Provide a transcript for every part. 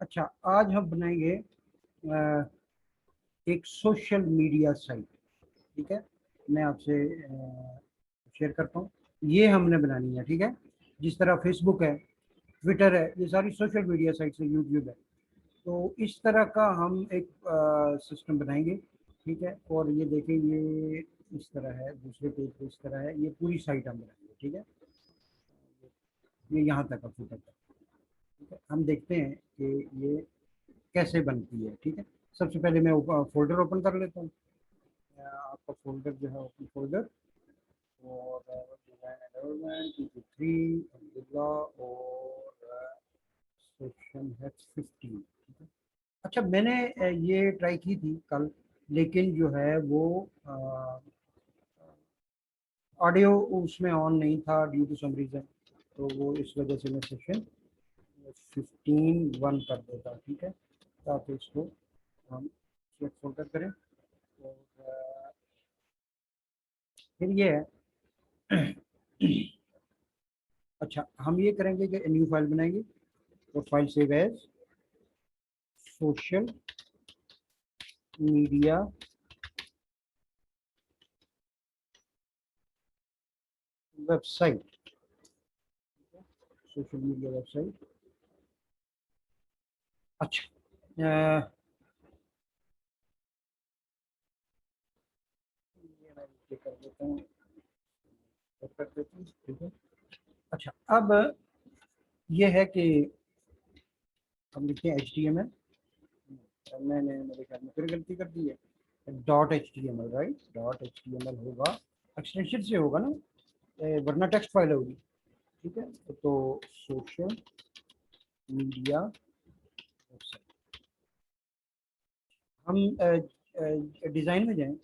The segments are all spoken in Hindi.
अच्छा, आज हम बनाएंगे एक सोशल मीडिया साइट। ठीक है, मैं आपसे शेयर करता हूँ। ये हमने बनानी है, ठीक है। जिस तरह फेसबुक है, ट्विटर है, ये सारी सोशल मीडिया साइट्स है, यूट्यूब है। तो इस तरह का हम एक सिस्टम बनाएंगे, ठीक है। और ये देखें, ये इस तरह है, दूसरे पेज पे इस तरह है, ये पूरी साइट हम बनाएंगे, ठीक है। ये यहाँ तक है, फुटर तक, ठीक है। हम देखते हैं कि ये कैसे बनती है, ठीक है। सबसे पहले मैं फोल्डर ओपन कर लेता हूँ। आपका फोल्डर जो है, ओपन फोल्डर, और डिजाइन एनवायरनमेंट 2 to 3 अब्दुल्ला, और सेक्शन है 15, ठीक है। अच्छा, मैंने ये ट्राई की थी कल, लेकिन जो है वो ऑडियो उसमें ऑन नहीं था ड्यू टू सम रीज़न। तो वो इस वजह से मैं सेक्शन 15(1) कर देता, ठीक है, ताकि इसको हम सेलेक्ट फोल्डर करें। और फिर ये है अच्छा, हम ये करेंगे कि न्यू फाइल बनाएंगे, और file save as social media website, social media website. अच्छा, ये मैं नीचे कर देता हूँ, कर देता हूँ, ठीक है। अच्छा, अब ये है कि हम लिखते हैं HTML। मैंने मेरे ख्याल में फिर गलती कर दी है, .html, राइट। .html होगा, एक्सटेंशन से होगा ना, वरना टेक्स्ट फाइल होगी, ठीक है। तो सोशल मीडिया वेबसाइट, हम डिज़ाइन में जाएं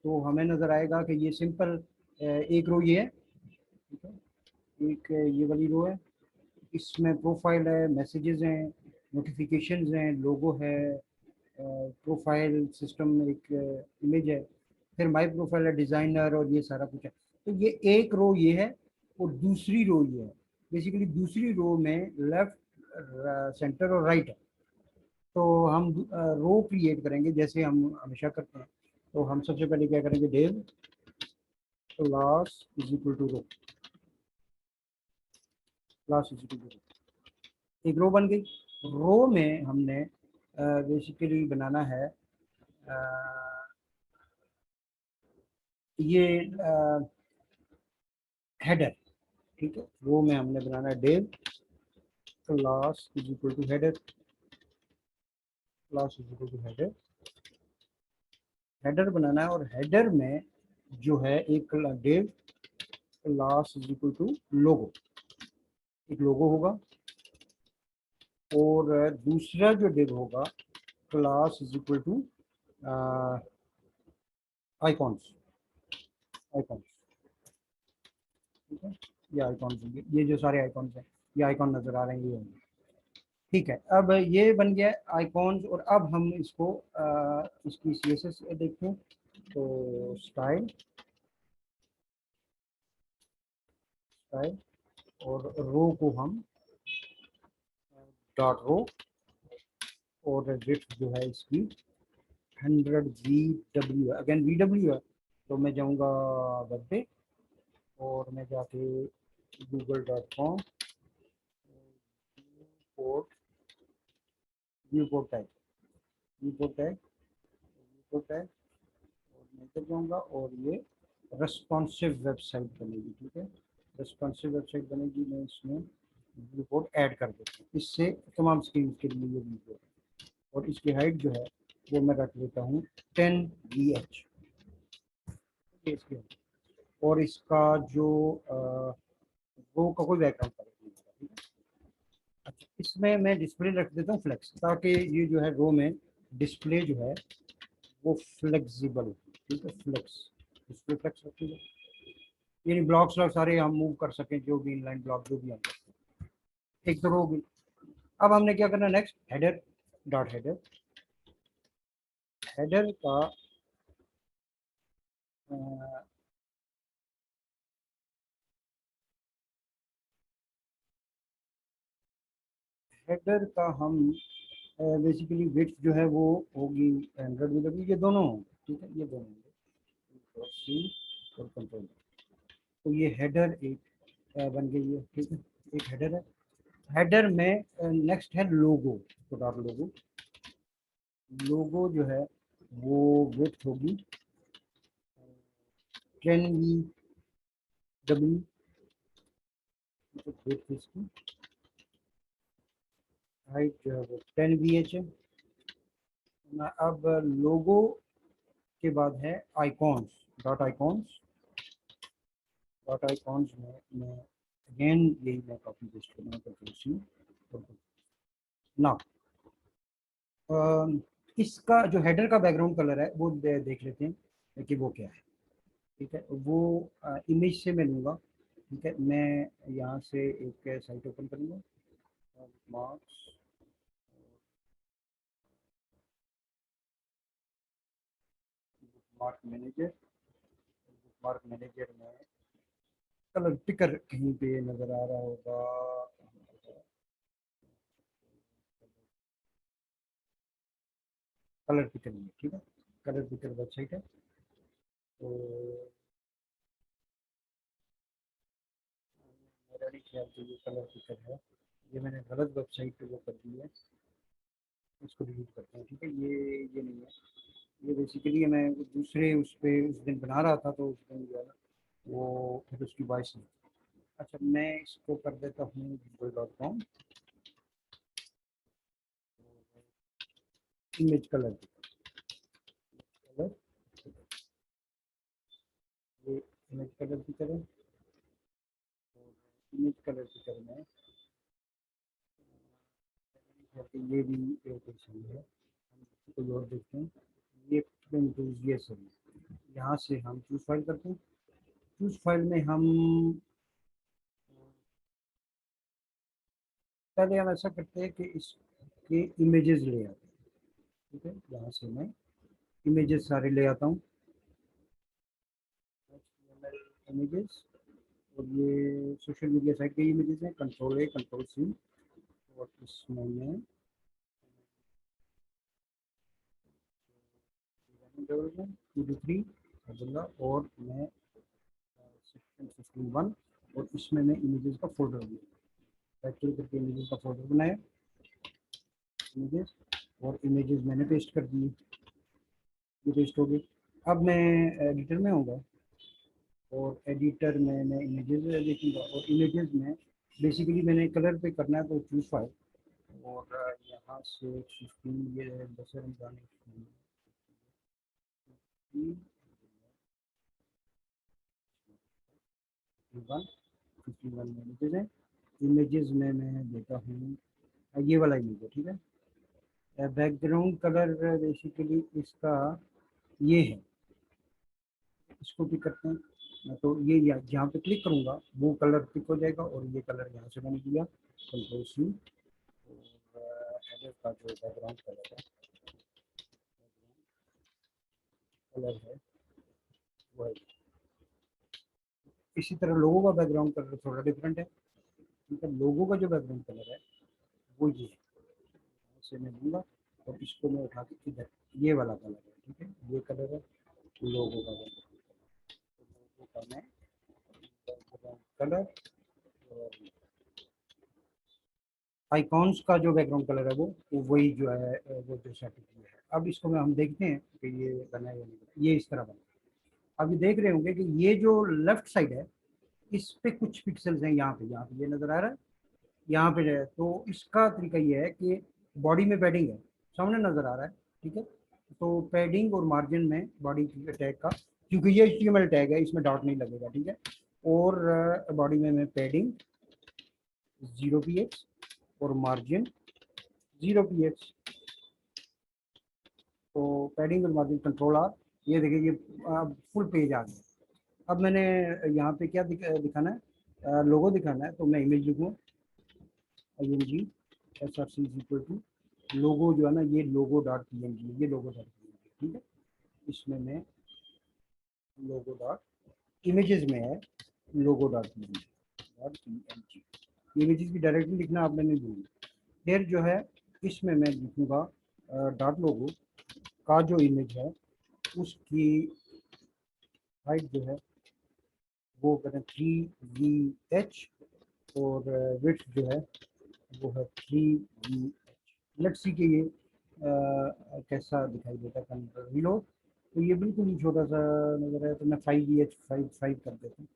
तो हमें नज़र आएगा कि ये सिंपल एक रो ये है, ठीक है। एक ये वाली रो है, इसमें प्रोफाइल है, मैसेजेस हैं, नोटिफिकेशंस हैं, लोगो है, प्रोफाइल सिस्टम, एक इमेज है, फिर माय प्रोफाइल है, डिज़ाइनर, और ये सारा कुछ है। तो ये एक रो ये है, और दूसरी रो ये है। बेसिकली दूसरी रो में लेफ्ट, सेंटर और राइट है। तो हम रो क्रिएट करेंगे जैसे हम हमेशा करते हैं। तो हम सबसे पहले क्या करेंगे, div class is equal to row, class is equal to row, एक रो बन गई। रो में हमने बेसिकली बनाना है ये हेडर, ठीक है। रो में हमने बनाना है div class is equal to header, class is equal to header, header बनाना है। और हेडर में जो है एक div class is equal to logo, एक लोगो होगा। और दूसरा जो डिव होगा, class is equal to icons, icons, ठीक है। ये आइकॉन्स होंगे, ये जो सारे आइकॉन्स हैं, ये आइकॉन नज़र आ रहे हैं, ये होंगे, ठीक है। अब ये बन गया आइकॉन्स, और अब हम इसको इसकी CSS देखते हैं। तो स्टाइल, स्टाइल, और रो को हम डॉट रो, और विड्थ जो है इसकी 100 VW, अगेन VW है। तो मैं जाऊंगा वेब पे, और मैं जाके google.com, port, view port tag, view port tag, view port tag, और मैं कर जाऊंगा, और ये रेस्पॉन्सिव वेबसाइट बनेगी, ठीक है। रेस्पॉन्सिव वेबसाइट बनेगी, मैं इसमें व्यू पोर्ट ऐड कर देता हूँ, इससे तमाम स्क्रीन के लिए ये व्यू पोर्ट। और इसकी हाइट जो है वो मैं रख लेता हूँ 10 VH, इसकी height। और इसका जो वो का कोई बैकग्राउंड करेगा, ठीक है। अच्छा, इसमें मैं डिस्प्ले रख देता हूँ फ्लेक्स, ताकि ये जो है रो में डिस्प्ले जो है वो फ्लेक्सिबल हो, ठीक है। फ्लेक्स, डिस्प्ले फ्लेक्स रखिएगा, यानी ब्लॉक्स व्लॉक सारे हम मूव कर सकें, जो भी इनलाइन ब्लॉक जो भी हम कर सकें। एक तो रो भी। अब हमने क्या करना, next header, dot header, header का हेडर का हम बेसिकली विड्थ जो है वो होगी 100 मिली, ये दोनों होंगे, ठीक है, ये दोनों होंगे, सी और कंट्रोल। तो ये हेडर एक बन गई है, ठीक है, एक हेडर है। हेडर में नेक्स्ट है लोगो, तो डॉट लोगो। लोगो जो है वो विड्थ होगी 10 डब्ल्यू, विड्थ इसकी। हाइट जो है वो 10 VH है। अब लोगो के बाद है icons, dot icons. Dot icons में मैं अगेन यही मैं कॉपी पेस्ट करूँगा, कंट्रोल सी। ना इसका जो हेडर का बैकग्राउंड कलर है वो देख लेते हैं कि वो क्या है, ठीक है। वो इमेज से मैं लूँगा, ठीक है। मैं यहाँ से एक साइट ओपन करूँगा, marks mark manager. Mark manager में कलर पिकर कहीं पे नज़र आ रहा होगा, कलर पिकर में, ठीक है। कलर पिकर वेबसाइट है। तो मेरा नहीं ख्याल से ये कलर पिकर है, ये मैंने गलत वेबसाइट पे वो कर दी है, इसको डिलीट करते हैं, ठीक है। ये नहीं है, ये बेसिकली मैं दूसरे उस पर उस दिन बना रहा था, तो उस दिन जो है ना वो फिर उसकी वॉइस नहीं। अच्छा, मैं इसको कर देता हूँ google.com, इमेज कलर, कलर, ये इमेज कलर की तरह, इमेज कलर की तरह में ये भी एक सही है। हम कोई और देखते हैं, ये ये सही है। यहाँ से हम चूज फाइल करते हैं। चूज फाइल में हम पहले हम ऐसा करते हैं कि इसके इमेजेस ले आते हैं, ठीक है। यहाँ से मैं इमेजेस सारे ले आता हूँ, इमेजेस। और ये सोशल मीडिया साइट के इमेजेस हैं, कंट्रोल A कंट्रोल C। और इसमें मैं 2 to 3 दूंगा, और मैं सेक्शन 15 और इसमें मैं इमेजेस का फोल्डर दूंगा, एक्चुअली करके इमेजेस का फोल्डर बनाया, इमेजेस, और इमेजेस मैंने पेस्ट कर दिए, ये पेस्ट हो गए। अब मैं एडिटर में होगा, और एडिटर में मैं इमेजेस देखूंगा, और इमेजेस में बेसिकली मैंने कलर पे करना है, तो चूज फाइल, और यहाँ से 15 ये बसर जाने 51 इमेजेस है। इमेजेस में मैं देता हूँ ये वाला इमेज है, ठीक है। बैकग्राउंड कलर बेसिकली इसका ये है, इसको भी करते हैं, तो ये जहाँ पे क्लिक करूँगा वो कलर पिक हो जाएगा, और ये कलर यहाँ से मैंने दिया कंट्रोल C। और हेडर का जो बैकग्राउंड कलर है वो है। इसी तरह लोगों का बैकग्राउंड कलर थोड़ा डिफरेंट है, ठीक है। लोगों का जो बैकग्राउंड कलर है वो ये है, इसे मैं लूँगा और इसको मैं उठा के इधर, ये वाला कलर है, ठीक है, ये कलर है लोगों का बैकग्राउंड। लोगों का मैं बैकग्राउंड कलर, और आइकॉन्स का जो बैकग्राउंड कलर है वो वही जो है वो जो सेटिंग किया है। अब इसको में हम देखते हैं कि ये बना है या नहीं बना। ये इस तरह बना। अब ये देख रहे होंगे कि ये जो लेफ्ट साइड है इस पे कुछ पिक्सल्स हैं, यहाँ पे ये नजर आ रहा है, यहाँ पे है। तो इसका तरीका ये है कि बॉडी में पैडिंग है, सामने नजर आ रहा है, ठीक है। तो पैडिंग और मार्जिन में बॉडी टैग का, क्योंकि ये HTML टैग है इसमें डॉट नहीं लगेगा, ठीक है। और बॉडी में मैं पैडिंग 0 px और मार्जिन 0 px। तो पैडिंग और मार्जिन कंट्रोल R, ये देखिए ये फुल पेज आ गया। अब मैंने यहाँ पे क्या दिखाना है, लोगो दिखाना है, तो मैं इमेज लिखूँ IMG SRC is equal to logo, जो है ना ये लोगो डॉट PNG, ये लोगो डॉट PNG, ठीक है। इसमें मैं लोगो डॉट इमेजेस में है लोगो डॉट PNG, इमेजेस भी डायरेक्टली लिखना आपने नहीं भूलना। फिर जो है इसमें मैं लिखूँगा डॉट लोगो का जो इमेज है उसकी हाइट जो है वो करें 3VH और विड्थ जो है वो है 3VH। लेट्स सी कि ये कैसा दिखाई देता है रिलोड। तो ये बिल्कुल ही छोटा सा नजर आया तो मैं 5VH 5 कर देता हूँ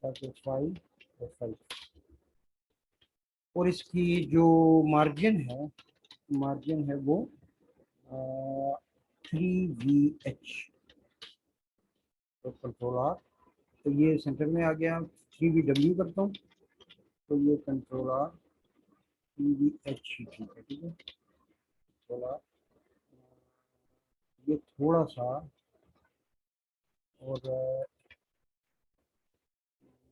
ताकि 5 और 5। और इसकी जो मार्जिन है वो 3VH। तो कंट्रोल आर, तो ये सेंटर में आ गया। 3VW करता हूँ तो ये कंट्रोल आर 3VH ठीक है, ठीक है। कंट्रोल आर, ये थोड़ा सा और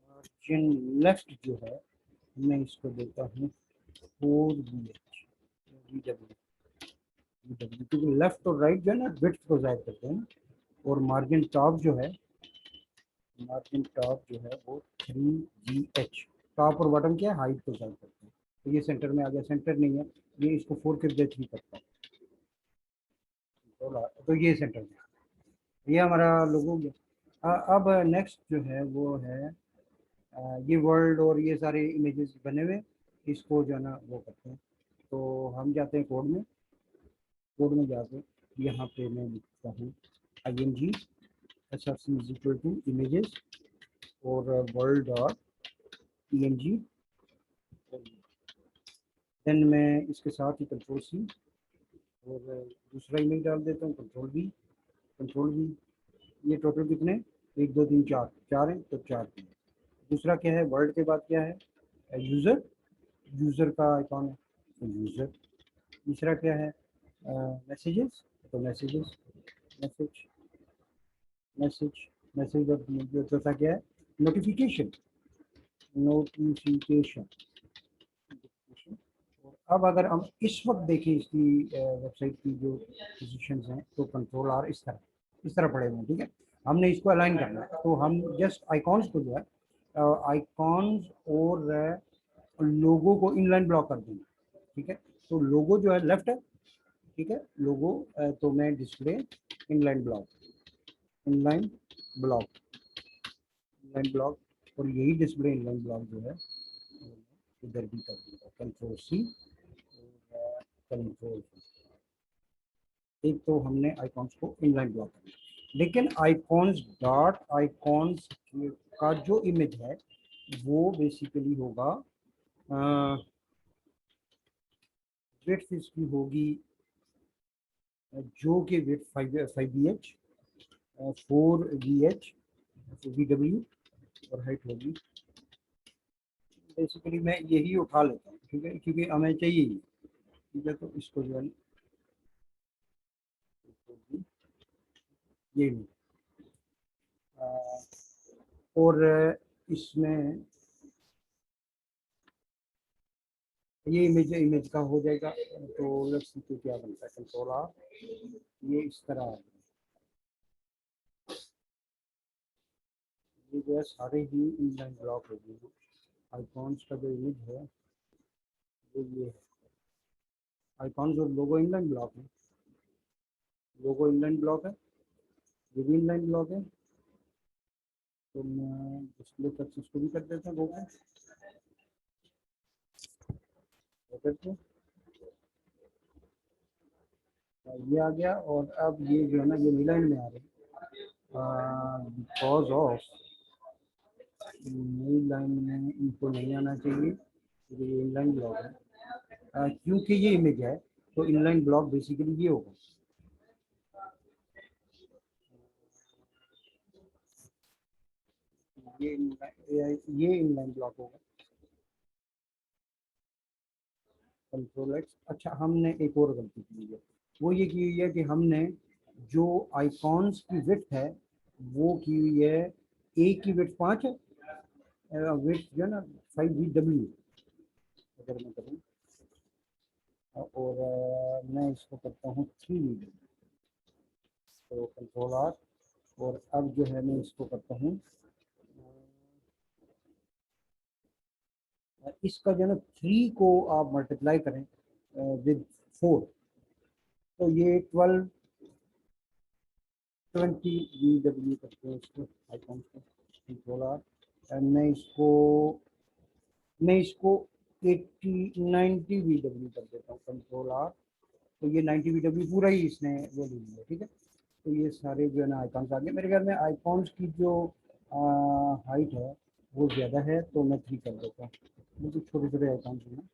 मार्जिन लेफ्ट जो है मैं इसको देता हूँ 4VH VW, क्योंकि लेफ्ट और राइट जो है ना विड्थ को जाहिर करते हैं। और मार्जिन टॉप जो है वो 3VH। टॉप और बॉटम क्या है, हाइट को जाहिर करते हैं। तो ये सेंटर में आ गया, सेंटर नहीं है ये, इसको 4 के बजाय 3 करता है तो ये सेंटर में आ गया। ये हमारा लोगो गया। अब नेक्स्ट जो है वो है ये वर्ल्ड और ये सारे इमेजेस बने हुए, इसको जो है ना वो करते हैं। तो हम जाते हैं कोड में जाके यहाँ पे मैं लिखता हूँ ING SRC is equal to images और वर्ल्ड डॉट PNG। देन मैं इसके साथ ही कंट्रोल C और दूसरा इमेज डाल देता हूँ कंट्रोल V। ये टोटल कितने, 1 2 3 4 4 है तो 4 है। दूसरा क्या है, वर्ल्ड के बाद क्या है, यूज़र का आइकॉन है तो यूज़र। तीसरा क्या है, मैसेजेस तो मैसेज मैसेज मैसेज। और जो चौथा क्या है, नोटिफिकेशन। और अब अगर हम इस वक्त देखें इसकी वेबसाइट की जो पोजीशंस हैं तो कंट्रोल आर इस तरह पड़े हुए हैं, ठीक है। हमने इसको अलाइन करना है तो हम जस्ट आइकॉन्स को जो है आइकॉन्स और लोगो को इनलाइन ब्लॉक कर देंगे, ठीक है। तो लोगो जो है लेफ्ट है, ठीक है। लोगो तो मैं display inline inline block block और यही डिस्प्ले इनलाइन ब्लॉक जो है इधर भी कर दूंगा कंट्रोल C और कंट्रोल। एक तो हमने आइकॉन्स को इनलाइन ब्लॉक कर दिया, लेकिन आइकॉन्स का जो इमेज है वो बेसिकली होगा विड्थ इसकी होगी जो कि विड्थ 5VH 4VH VW और हाइट होगी। बेसिकली मैं यही उठा लेता हूँ, ठीक है, क्योंकि हमें चाहिए ही, ठीक है। तो इसको जो है यही और इसमें ये इमेज का हो जाएगा। तो लेट्स सी क्या बनता है, कंट्रोल आर, ये इस तरह है। ये जो है सारे ही इनलाइन ब्लॉक हो गए। आइकॉन्स का जो इमेज है वो ये है, आइकॉन्स और लोगो इनलाइन ब्लॉक है, लोगो इनलाइन ब्लॉक है, ये भी इनलाइन ब्लॉक है। तो मैं डिस्प्ले तक इसको भी कर देता हूँ करके ये आ गया। और अब ये जो है ना ये नीला में आ रही बिकॉज ऑफ नई लाइन में इनको नहीं आना चाहिए क्योंकि ये इनलाइन ब्लॉक है। क्योंकि ये इमेज है तो इनलाइन ब्लॉक बेसिकली ये होगा, ये इनलाइन ब्लॉक होगा कंट्रोल X। अच्छा, हमने एक और गलती की है, वो ये की हुई है कि हमने जो आइकॉन्स की विड्थ है वो की हुई है, एक की विड्थ 5 है, विड्थ जो है ना 5VW अगर मैं करूँ और मैं इसको करता हूँ 3VW। तो कंट्रोल आर और अब जो है मैं इसको करता हूँ इसका जो है ना 3 को आप मल्टीप्लाई करें विद 4, तो ये 12 20 VW करते हैं इसको आइकॉन को, कंट्रोल आर, मैं इसको 80 90 VW कर देता हूँ, कंट्रोल आर। तो ये 90 VW पूरा ही इसने वो ले लिया, ठीक है। तो ये सारे जो है ना आइकॉन्स आ गए। मेरे ख्याल में आइकॉन्स की जो हाइट है वो ज़्यादा है, तो मैं 3 कर देता हूँ, मुझे छोटे छोटे आइकॉन्स हैं,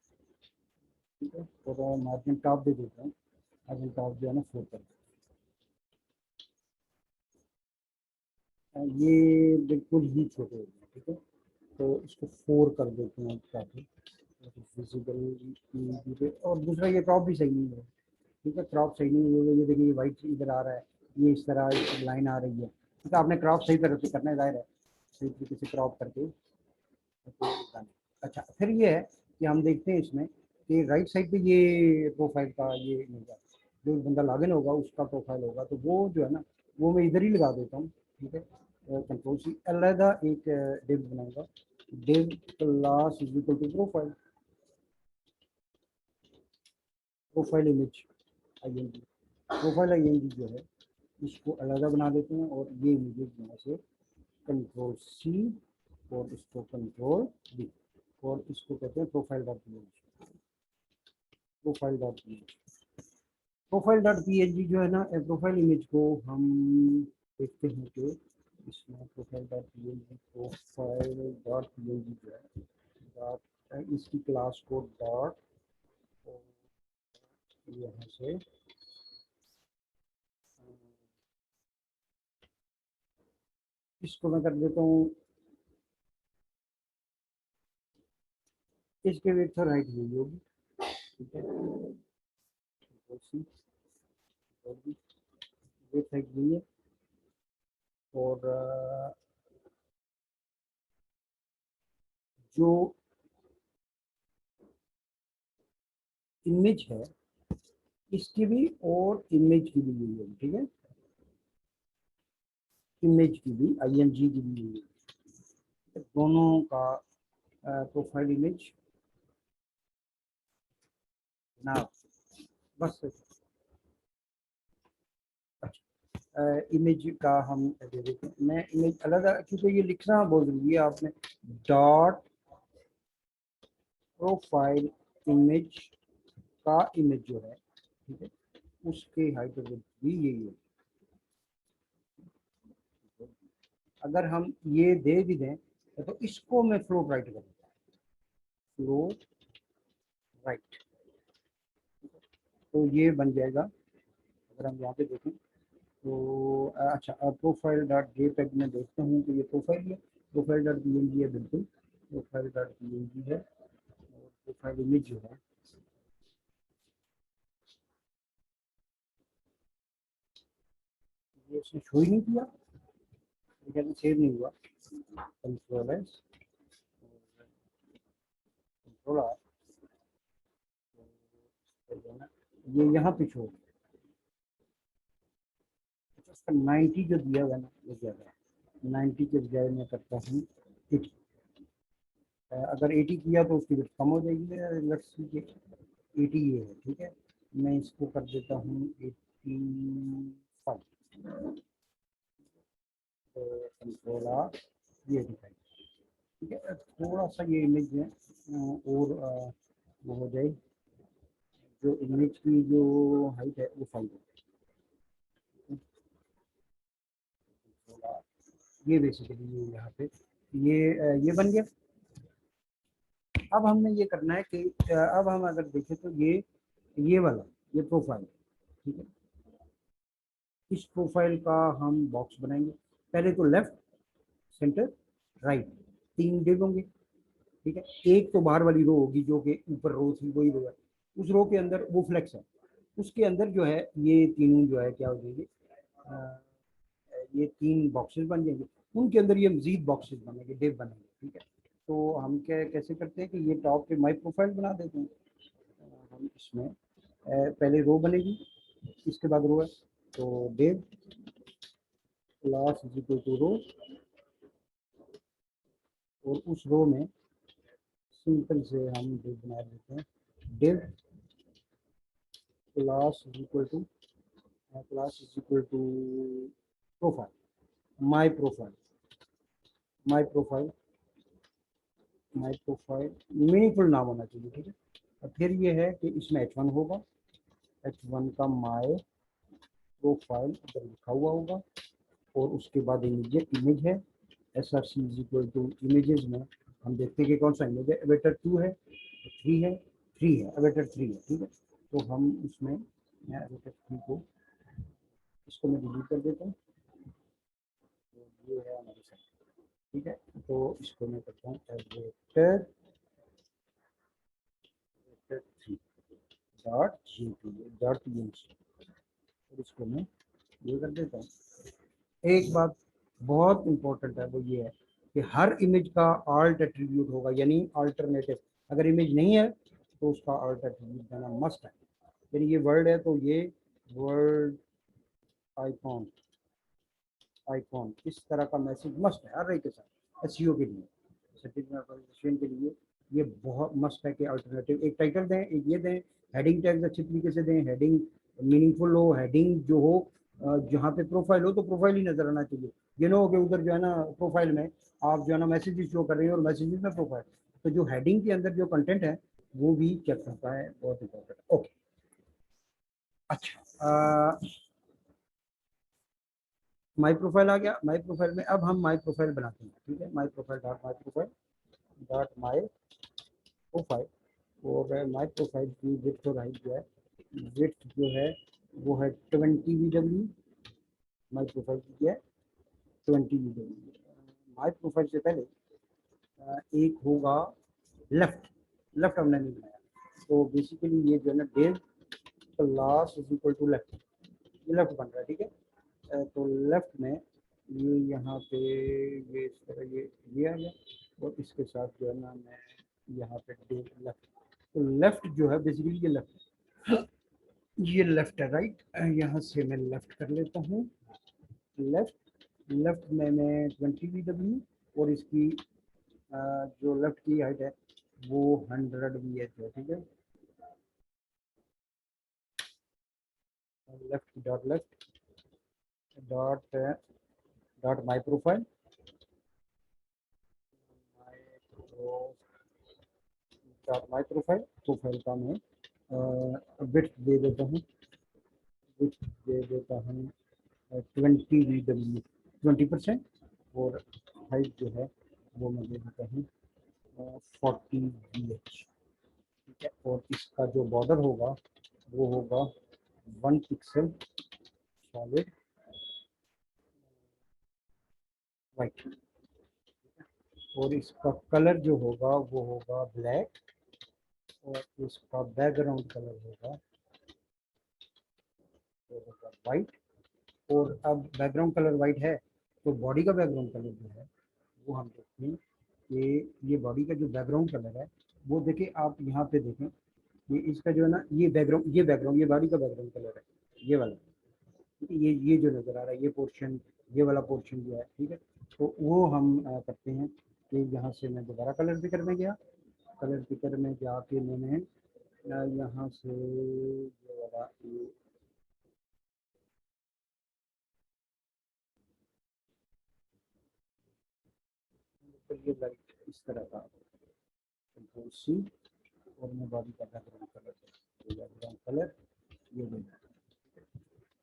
ठीक है। और मार्जिन टॉप दे देता हूँ, मार्जिन टॉप जो है ना 4 कर देता हूँ। ये बिल्कुल ही छोटे हो गए, ठीक है। तो इसको 4 कर देते हैं ताकि विजिबल। और दूसरा ये क्रॉप भी सही नहीं है, ठीक है। क्रॉप सही नहीं है, ये देखिए वाइट इधर आ रहा है, ये इस तरह लाइन आ रही है, ठीक है। आपने क्रॉप सही तरह से करना है, जाहिर है, सही तरीके से क्रॉप करके। अच्छा, फिर ये है कि हम देखते हैं इसमें कि राइट साइड पे ये प्रोफाइल का ये होगा, जो बंदा लॉगिन होगा उसका प्रोफाइल होगा, तो वो जो है ना वो मैं इधर ही लगा देता हूँ, ठीक है। कंट्रोल सी, अलग एक डिव बनाऊंगा, div class is equal to profile, profile image I N G, profile I N G जो है इसको अलग बना देते हैं, और ये इमेजेस यहाँ से कंट्रोल सी और इसको कंट्रोल डी, और इसको कहते हैं profile dot PNG, profile dot PNG. Profile dot PNG जो है ना, प्रोफाइल इमेज को हम देखते हैं कि इसमें profile dot PNG, profile dot PNG जो है डॉट, इसकी क्लास को डॉट यहाँ से इसको मैं कर देता हूँ, इसके विड्थ और हाइट यही होगी, ठीक है। विड्थ हाइट यही है, और जो इमेज है इसकी भी और इमेज की भी यही होगी, ठीक है। इमेज की भी आईएनजी की भी यही है, दोनों का प्रोफाइल इमेज ना, बस। इमेज का हम दे देते हैं, मैं इमेज अलग, क्योंकि ये लिखना बहुत जरूरी है आपने, डॉट प्रोफाइल इमेज का इमेज जो है, ठीक है, उसके हाइट भी यही है। अगर हम ये दे भी दें तो इसको मैं फ्लोट राइट करूँगा, फ्लोट राइट, तो ये बन जाएगा। अगर हम यहाँ पे देखें तो अच्छा, प्रोफाइल डॉट जेपेग में देखते हूँ तो ये प्रोफाइल है, प्रोफाइल डॉट पीएनजी है, बिल्कुल प्रोफाइल डॉट पीएनजी है, और प्रोफाइल इमेज जो है ये इसने शो ही नहीं किया, लेकिन सेव नहीं हुआ। कंट्रोल एस, कंट्रोल आर, ये यहाँ पे शो, उसका 90 जो दिया हुआ ना वो ज़्यादा है, 90 के बजाय मैं करता हूँ 80। अगर 80 किया तो उसकी रेट कम हो जाएगी, लेट्स सी कि 80 ये है, ठीक है। मैं इसको कर देता हूँ 85, तो कंट्रोल आर, ये 85, ठीक है। थोड़ा सा ये इमेज है और वो हो जाए, जो इमेज की जो हाइट है वो 5 है, ये बेसिकली ये यहाँ पे ये बन गया। अब हमने ये करना है कि अब हम अगर देखें तो ये वाला ये प्रोफाइल, ठीक है, इस प्रोफाइल का हम बॉक्स बनाएंगे। पहले तो लेफ्ट, सेंटर, राइट, 3 डिव होंगे, ठीक है। एक तो बाहर वाली रो होगी जो कि ऊपर रो थी वही रो है, उस रो के अंदर वो फ्लेक्स है, उसके अंदर जो है ये तीनों जो है क्या हो जाएगी, ये 3 बॉक्सेस बन जाएंगे, उनके अंदर ये मजीद बॉक्सेस बनेंगे, डिव बनेंगे, ठीक है। तो हम क्या कैसे करते हैं कि ये टॉप पे माई प्रोफाइल बना देते हैं, हम इसमें पहले रो बनेगी, इसके बाद रो है, तो div class is equal to row, और उस रो में सिंपल से हम डिव बना देते हैं, div class is equal to class is equal to profile, my profile, my profile, my profile meaningful नाम होना चाहिए, ठीक है। और फिर ये है कि इसमें H1 होगा, H1 का माई प्रोफाइल इधर लिखा हुआ होगा, और उसके बाद इमेज है, S R C is equal to images में हम देखते हैं कि कौन सा इमेज है, एवेटर 2 है, 3 है, 3 है, एवेटर 3 है, ठीक है। तो हम इसमें एवेटर 3 को, इसको मैं डिलीट कर देता हूँ, तो ये है हमारी साइट, ठीक है। तो इसको मैं करता हूँ avatar 3 dot GP dot use, और इसको मैं ये कर देता हूँ। एक बात बहुत इंपॉर्टेंट है, वो ये है कि हर इमेज का आल्ट एट्रीब्यूट होगा, यानी अल्टरनेटिव। अगर इमेज नहीं है तो उसका आल्ट एट्रीब्यूट देना मस्ट है। यानी ये वर्ड है तो ये वर्ड आइकॉन, आइकॉन इस तरह का मैसेज मस्ट है हर एक के साथ। एसईओ के लिए, सर्टिफिकेशन के लिए ये बहुत मस्ट है कि अल्टरनेटिव एक टाइटल दें, एक ये दें, हेडिंग टैग्स अच्छी तरीके से दें, हेडिंग मीनिंगफुल हो, हेडिंग जो हो जहाँ पे प्रोफाइल हो तो प्रोफाइल ही नजर आना चाहिए। ये ना हो कि उधर जो है ना प्रोफाइल में आप जो है ना मैसेजेस शो कर रहे हैं और मैसेजेस में प्रोफाइल, तो जो हेडिंग के अंदर जो कंटेंट है वो भी चेक करता है, बहुत इंपॉर्टेंट। ओके, अच्छा, माई प्रोफाइल आ गया। माई प्रोफाइल में अब हम माई प्रोफाइल बनाते हैं, ठीक है। My profile dot my profile dot my profile, और माई प्रोफाइल की विड्थ और हाइट जो है, विड्थ जो है वो है 20 VW, माई प्रोफाइल की है 20 VW। माई प्रोफाइल से पहले एक होगा लेफ्ट, लेफ्ट हमने नहीं बनाया, तो बेसिकली ये जो है ना div class is equal to left, ये लेफ्ट बन रहा है, ठीक है। तो लेफ्ट में ये यहाँ पे ये इस तरह ये आ गया, और इसके साथ जो है ना मैं यहाँ पे डेव लेफ्ट, तो लेफ्ट जो है बेसिकली ये लेफ्ट, ये लेफ्ट है, राइट। यहाँ से मैं लेफ्ट कर लेता हूँ, लेफ्ट, लेफ्ट में मैं 20 VW, और इसकी जो लेफ्ट की हाइट है वो 100 VH है, ठीक है। Left dot left dot dot my profile, dot my profile, profile का मैं विड्थ दे देता हूँ, विड्थ दे देता हूँ 20 VW, 20%, और हाइट जो है वो मैं दे देता हूँ 40 VH, ठीक है। और इसका जो बॉर्डर होगा वो होगा 1 पिक्सल सॉलिड वाइट, और इसका कलर जो होगा वो होगा ब्लैक, और इसका बैकग्राउंड कलर होगा वो होगा वाइट। और अब बैकग्राउंड कलर वाइट है, तो बॉडी का बैकग्राउंड कलर जो है वो हम देखते हैं कि ये बॉडी का जो बैकग्राउंड कलर है वो देखिए, आप यहाँ पे देखें, ये इसका जो है ना ये बैकग्राउंड, ये बैकग्राउंड, ये बॉडी का बैकग्राउंड कलर है, ये वाला, ये जो नज़र आ रहा है, ये पोर्शन, ये वाला पोर्शन जो है, ठीक है। तो वो हम करते हैं कि यहाँ से मैं दोबारा कलर पिकर में गया, कलर पिकर में जाके मैंने यहाँ से ये वाला ये लाइट इस तरह का कंट्रोल सी, और मैं बॉडी का बैकग्राउंड कलर, ये बैकग्राउंड कलर ये देना।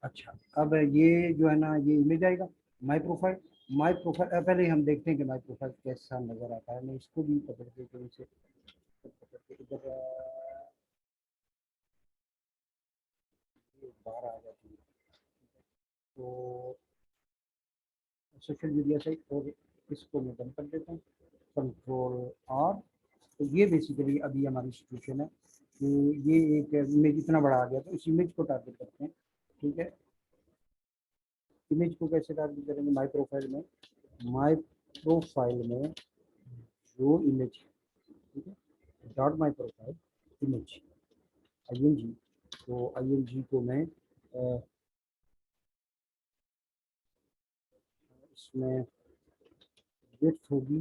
अच्छा, अब ये जो है ना ये इमेज आएगा माई प्रोफाइल, माई प्रोफाइल पहले हम देखते हैं कि माई प्रोफाइल कैसा नज़र आता है। मैं इसको भी पकड़ के कहीं से पकड़ के इधर बाहर आ जाती है, तो सोशल मीडिया से, और इसको मैं बंद कर देता हूँ, कंट्रोल R। तो ये बेसिकली अभी हमारी सिचुएशन है कि ये एक इमेज इतना बड़ा आ गया, तो इस इमेज को टारगेट करते हैं, ठीक है। इमेज को कैसे टारगेट करेंगे, माई प्रोफाइल में, माई प्रोफाइल में जो इमेज है, ठीक है, dot my profile image IMG, तो IMG को मैं इसमें विड्थ होगी,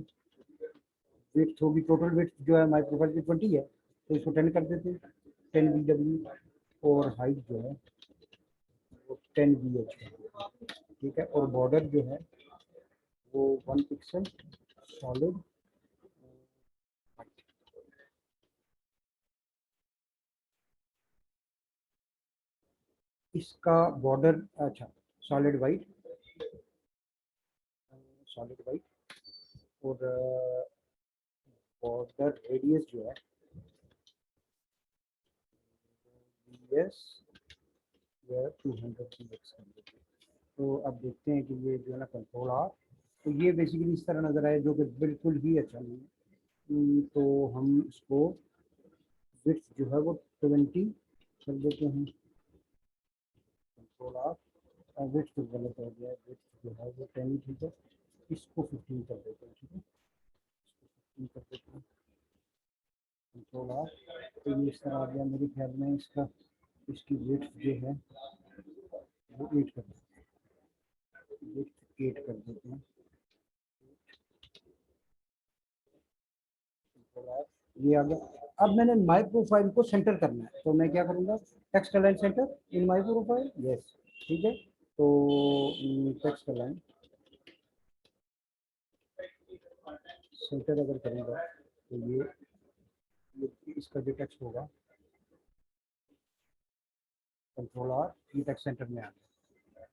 विड्थ होगी, टोटल विड्थ जो है माई प्रोफाइल की 20 है, तो इसको 10 कर देते हैं, 10 VW, और हाइट जो है वो 10 VH है, ठीक है। और बॉर्डर जो है वो 1 पिक्सल सॉलिड वाइट। इसका बॉर्डर अच्छा सॉलिड वाइट, सॉलिड वाइट। और बॉर्डर रेडियस जो है BS 200 PX। तो अब देखते हैं कि ये जो है ना कंट्रोल आर, तो ये बेसिकली इस तरह नज़र आए जो कि बिल्कुल ही अच्छा नहीं है। तो हम इसको विड्थ जो है वो 20 कर देते हैं। कंट्रोल आर, विड्थ तो गलत हो गया, विड्थ जो है वो 10 ठीक है, इसको 15 कर देते हैं, ठीक है, इसको 15 कर देते हैं। कंट्रोल आर, तो ये इस तरह आ गया मेरे ख्याल में। इसका इसकी विड्थ जो है वो 8 कर देते हैं, विड्थ 8 कर देते हैं। ये आ गया। अब मैंने माई प्रोफाइल को सेंटर करना है, तो मैं क्या करूँगा, text align centre in my profile, yes, ठीक है। तो टेक्स्ट अलाइन सेंटर अगर करूँगा तो ये इसका जो टेक्स्ट होगा कंट्रोल आर, ये टेक्स्ट सेंटर में आ गया।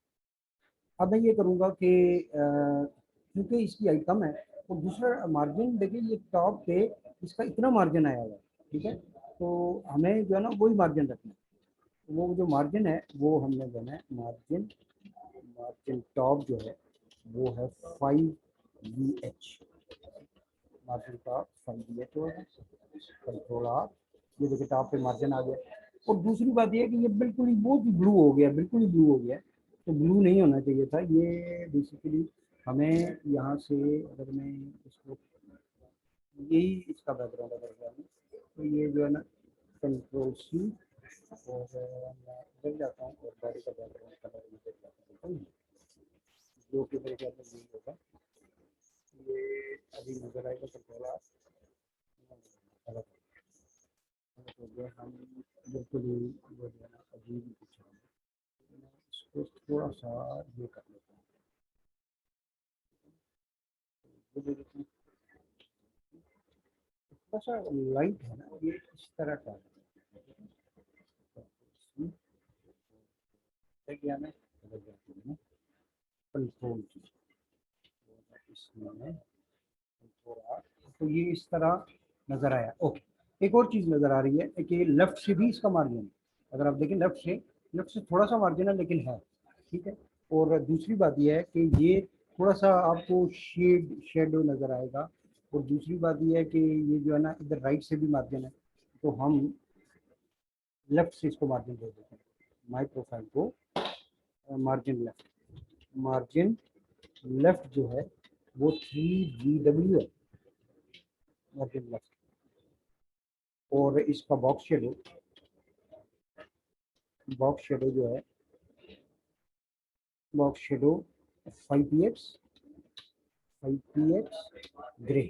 अब मैं ये करूँगा कि क्योंकि इसकी हाइट कम है, और दूसरा मार्जिन देखिए ये टॉप पे इसका इतना मार्जिन आया हुआ है, ठीक है। तो हमें जो है ना वही मार्जिन रखना है। वो जो मार्जिन है वो हमने देना है, मार्जिन मार्जिन टॉप जो है वो है 5VH, मार्जिन टॉप 5VH होगा। कंट्रोल आर, ये देखिए टॉप पे मार्जिन आ गया। और दूसरी बात ये है कि ये बिल्कुल ही बहुत ही ब्लू हो गया, बिल्कुल ही ब्लू हो गया। तो ब्लू नहीं होना चाहिए था ये। बेसिकली हमें यहाँ से अगर मैं इसको, यही इसका बैकग्राउंड अगर मैं, तो ये जो है ना कंट्रोल C, और मैं इधर जाता हूँ और बॉडी का बैकग्राउंड कलर इधर जाता हूँ, जो कि मेरे ख्याल में यही होगा। ये अभी नजर आएगा कंट्रोल आर, गलत हो गया। हम बिल्कुल ही वो जो है ना अजीब ही कुछ है। मैं इसको थोड़ा सा ये कर लेता हूँ, ये दे देते हैं। थोड़ा सा लाइट है ना ये, इस तरह का है क्या, मैं कंट्रोल की इसमें थोड़ा, तो ये इस तरह नजर आया। ओके, एक और चीज नजर आ रही है कि लेफ्ट से भी इसका मार्जिन है। अगर आप देखें लेफ्ट से थोड़ा सा मार्जिन है लेकिन है, ठीक है। और दूसरी बात यह है कि ये थोड़ा सा आपको शेडो नजर आएगा। और दूसरी बात यह है कि ये जो है ना इधर राइट से भी मार्जिन है, तो हम लेफ्ट से इसको मार्जिन दे देते हैं। माई प्रोफाइल को मार्जिन लेफ्ट जो है वो 3VW है, मार्जिन लेफ्ट। और इसका बॉक्स शेडो जो है, बॉक्स शेडो 5px ग्रे।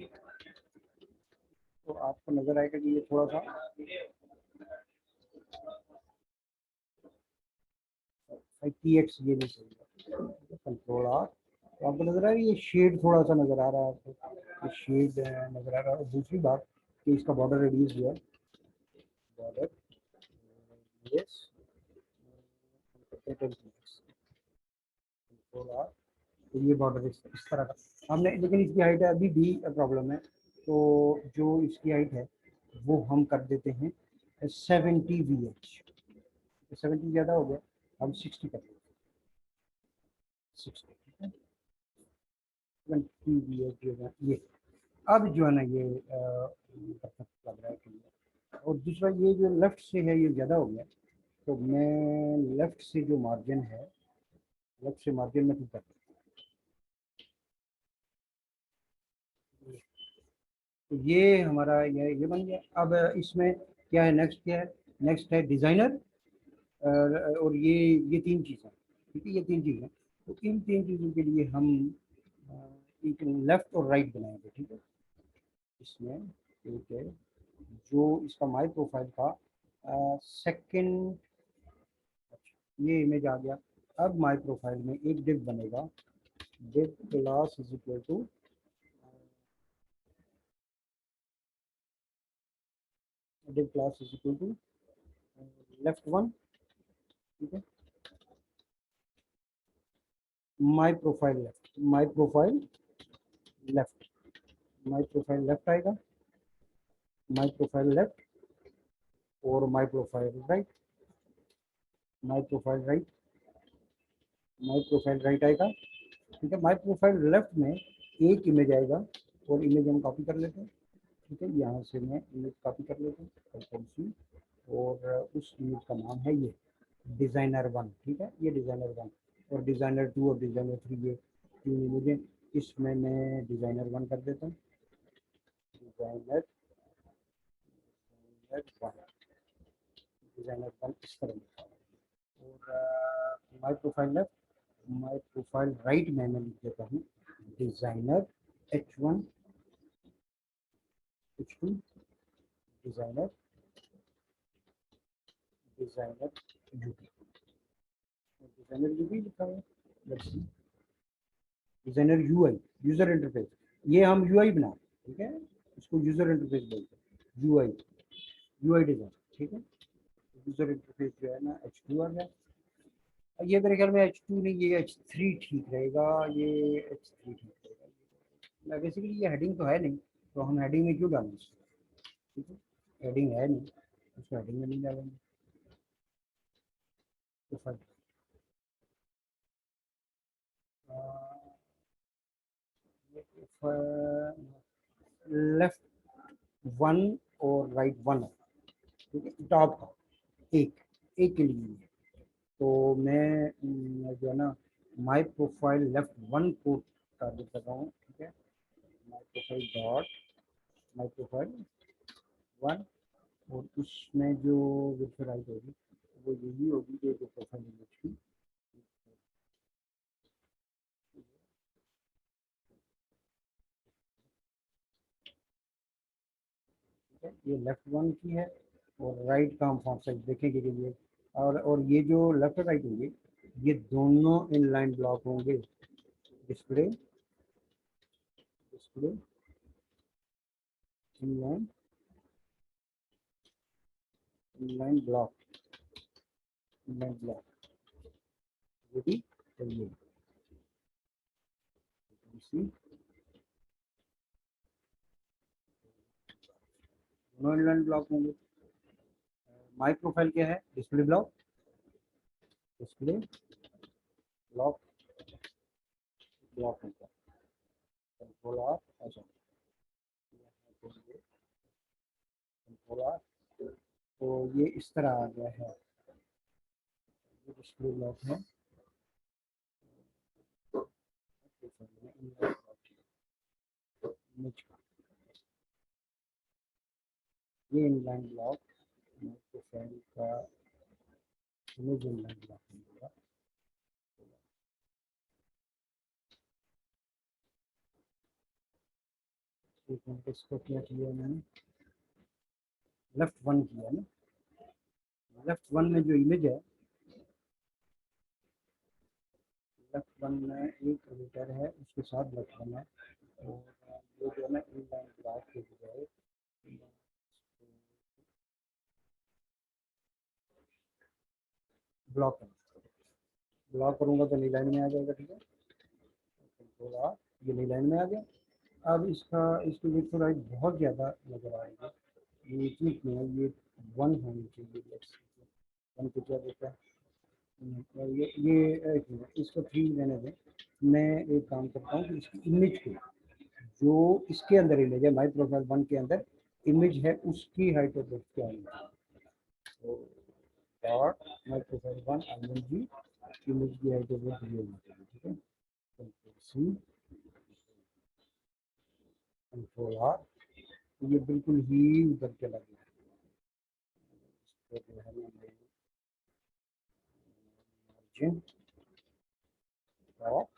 तो आपको नजर आएगा कि ये थोड़ा सा 5px, ये नहीं सही है। कंट्रोल आर, तो आपको नजर आ रहा है ये शेड थोड़ा सा नजर आ रहा है आपको, ये शेड नजर आ रहा है। और दूसरी बात कि इसका बॉर्डर रेडियस जो है, बॉर्डर रेडियस कंट्रोल आर, तो ये बॉर्डर इस तरह का हमने, लेकिन इसकी हाइट है अभी भी प्रॉब्लम है। तो जो इसकी हाइट है वो हम कर देते हैं 70VH। 70 ज़्यादा हो गया, हम 60 कर देते हैं, 60, ठीक है। 20VH जो है ये, अब जो है ना ये परफेक्ट लग रहा है कि। और दूसरा ये जो लेफ्ट से है ये ज़्यादा हो गया, तो मैं लेफ्ट से जो मार्जिन है, लेफ्ट से मार्जिन में ठीक कर देता हूँ। तो ये हमारा ये बन गया। अब इसमें क्या है, नेक्स्ट क्या है, नेक्स्ट है डिज़ाइनर। और ये तीन चीज़ें, ठीक है, ये तीन चीज़ें। तो इन तीन चीज़ों के लिए हम एक लेफ्ट और राइट बनाएंगे, ठीक है। इसमें एक है जो इसका माई प्रोफाइल का सेकंड ये इमेज आ गया। अब माय प्रोफाइल में एक डिव बनेगा, div class is equal to div class is equal to left one, ठीक है, my profile left, my profile left, my profile left आएगा, माय प्रोफाइल लेफ्ट और my profile right, my profile right, my profile right आएगा, ठीक है। माय प्रोफाइल लेफ्ट में एक इमेज आएगा और इमेज हम कॉपी कर लेते हैं, ठीक है। यहाँ से मैं इमेज कॉपी कर लेता हूँ, कंट्रोल सी, और उस इमेज का नाम है ये डिज़ाइनर वन, ठीक है, ये डिज़ाइनर वन, और डिज़ाइनर टू और डिज़ाइनर थ्री, ये तीन इमेजें। इसमें मैं डिज़ाइनर वन कर देता हूँ, डिज़ाइनर वन, डिज़ाइनर वन इस तरह लिखा है। और my profile left, my profile right में मैं लिख देता हूँ designer H1 H2, designer designer UP, designer UP लिखा हुआ है, डिज़ाइनर यूआई, यूज़र इंटरफेस, ये हम यूआई बनाए, ठीक है, इसको यूज़र इंटरफेस बोलते हैं, यूआई, यूआई डिज़ाइन, ठीक है। यूज़र इंटरफेस जो है ना H2 आ गया। ये मेरे ख्याल में H2 नहीं, ये H3 ठीक रहेगा, ये H3 ठीक रहेगा। बेसिकली ये हेडिंग तो है नहीं, तो हम हेडिंग में क्यों डालेंगे, ठीक है, हेडिंग है नहीं, उसको हेडिंग में नहीं डालेंगे, तो फर्क लेफ्ट वन और राइट वन, ठीक है, टॉप का एक, एक के लिए है। तो मैं जो है ना माय प्रोफाइल लेफ्ट वन को टारगेट कर रहा हूँ, ठीक है, my profile dot my profile one, और उसमें जो वेबसाइट होगी वो यही होगी जो प्रोफाइल इमेज की, ठीक है, ये लेफ्ट वन की है। और राइट का हम फॉन्ट साइज देखेंगे कि ये, और ये जो लेफ्ट और राइट होंगे ये दोनों इनलाइन ब्लॉक होंगे, display display inline, inline block, inline block, ये भी चाहिए, दोनों इनलाइन ब्लॉक होंगे। माई प्रोफाइल क्या है, display block, display block, block होगा, कंट्रोल आर, अच्छा कंट्रोल आर, तो ये इस तरह आ गया है, ये डिस्प्ले ब्लॉक है, इमेज का ये इनलाइन ब्लॉक, प्रोफाइल का इमेज इनलाइन ब्लॉक होगा। एक मिनट, इसको क्या किया मैंने, लेफ्ट वन किया ना, लेफ्ट वन में जो इमेज है, लेफ्ट वन में एक मीटर है उसके साथ लेफ्ट वन है, और ये जो है ना इनलाइन ब्लॉक के बजाय ब्लॉक है, ब्लॉक करूंगा तो नी लाइन में आ जाएगा, ठीक है, कंट्रोल आर, ये नी लाइन में आ गया। अब इसका, इसकी विड्थ और हाइट बहुत ज़्यादा नज़र आएगी, ये इतनी नहीं है, ये वन होनी चाहिए, वन को क्या देता है, और ये एक मिनट, इसको थ्री रहने दें। मैं एक काम करता हूँ कि इसकी इमेज को, जो इसके अंदर इमेज है माई प्रोफाइल वन के अंदर इमेज है, उसकी हाइट और विड्थ क्या है, तो dot my profile one IMG, image की हाइट और विड्थ ये होनी चाहिए, ठीक है, कंट्रोल सी, कंट्रोल आर, ये बिल्कुल ही उधर चला गया, इसको जो है ना margin top,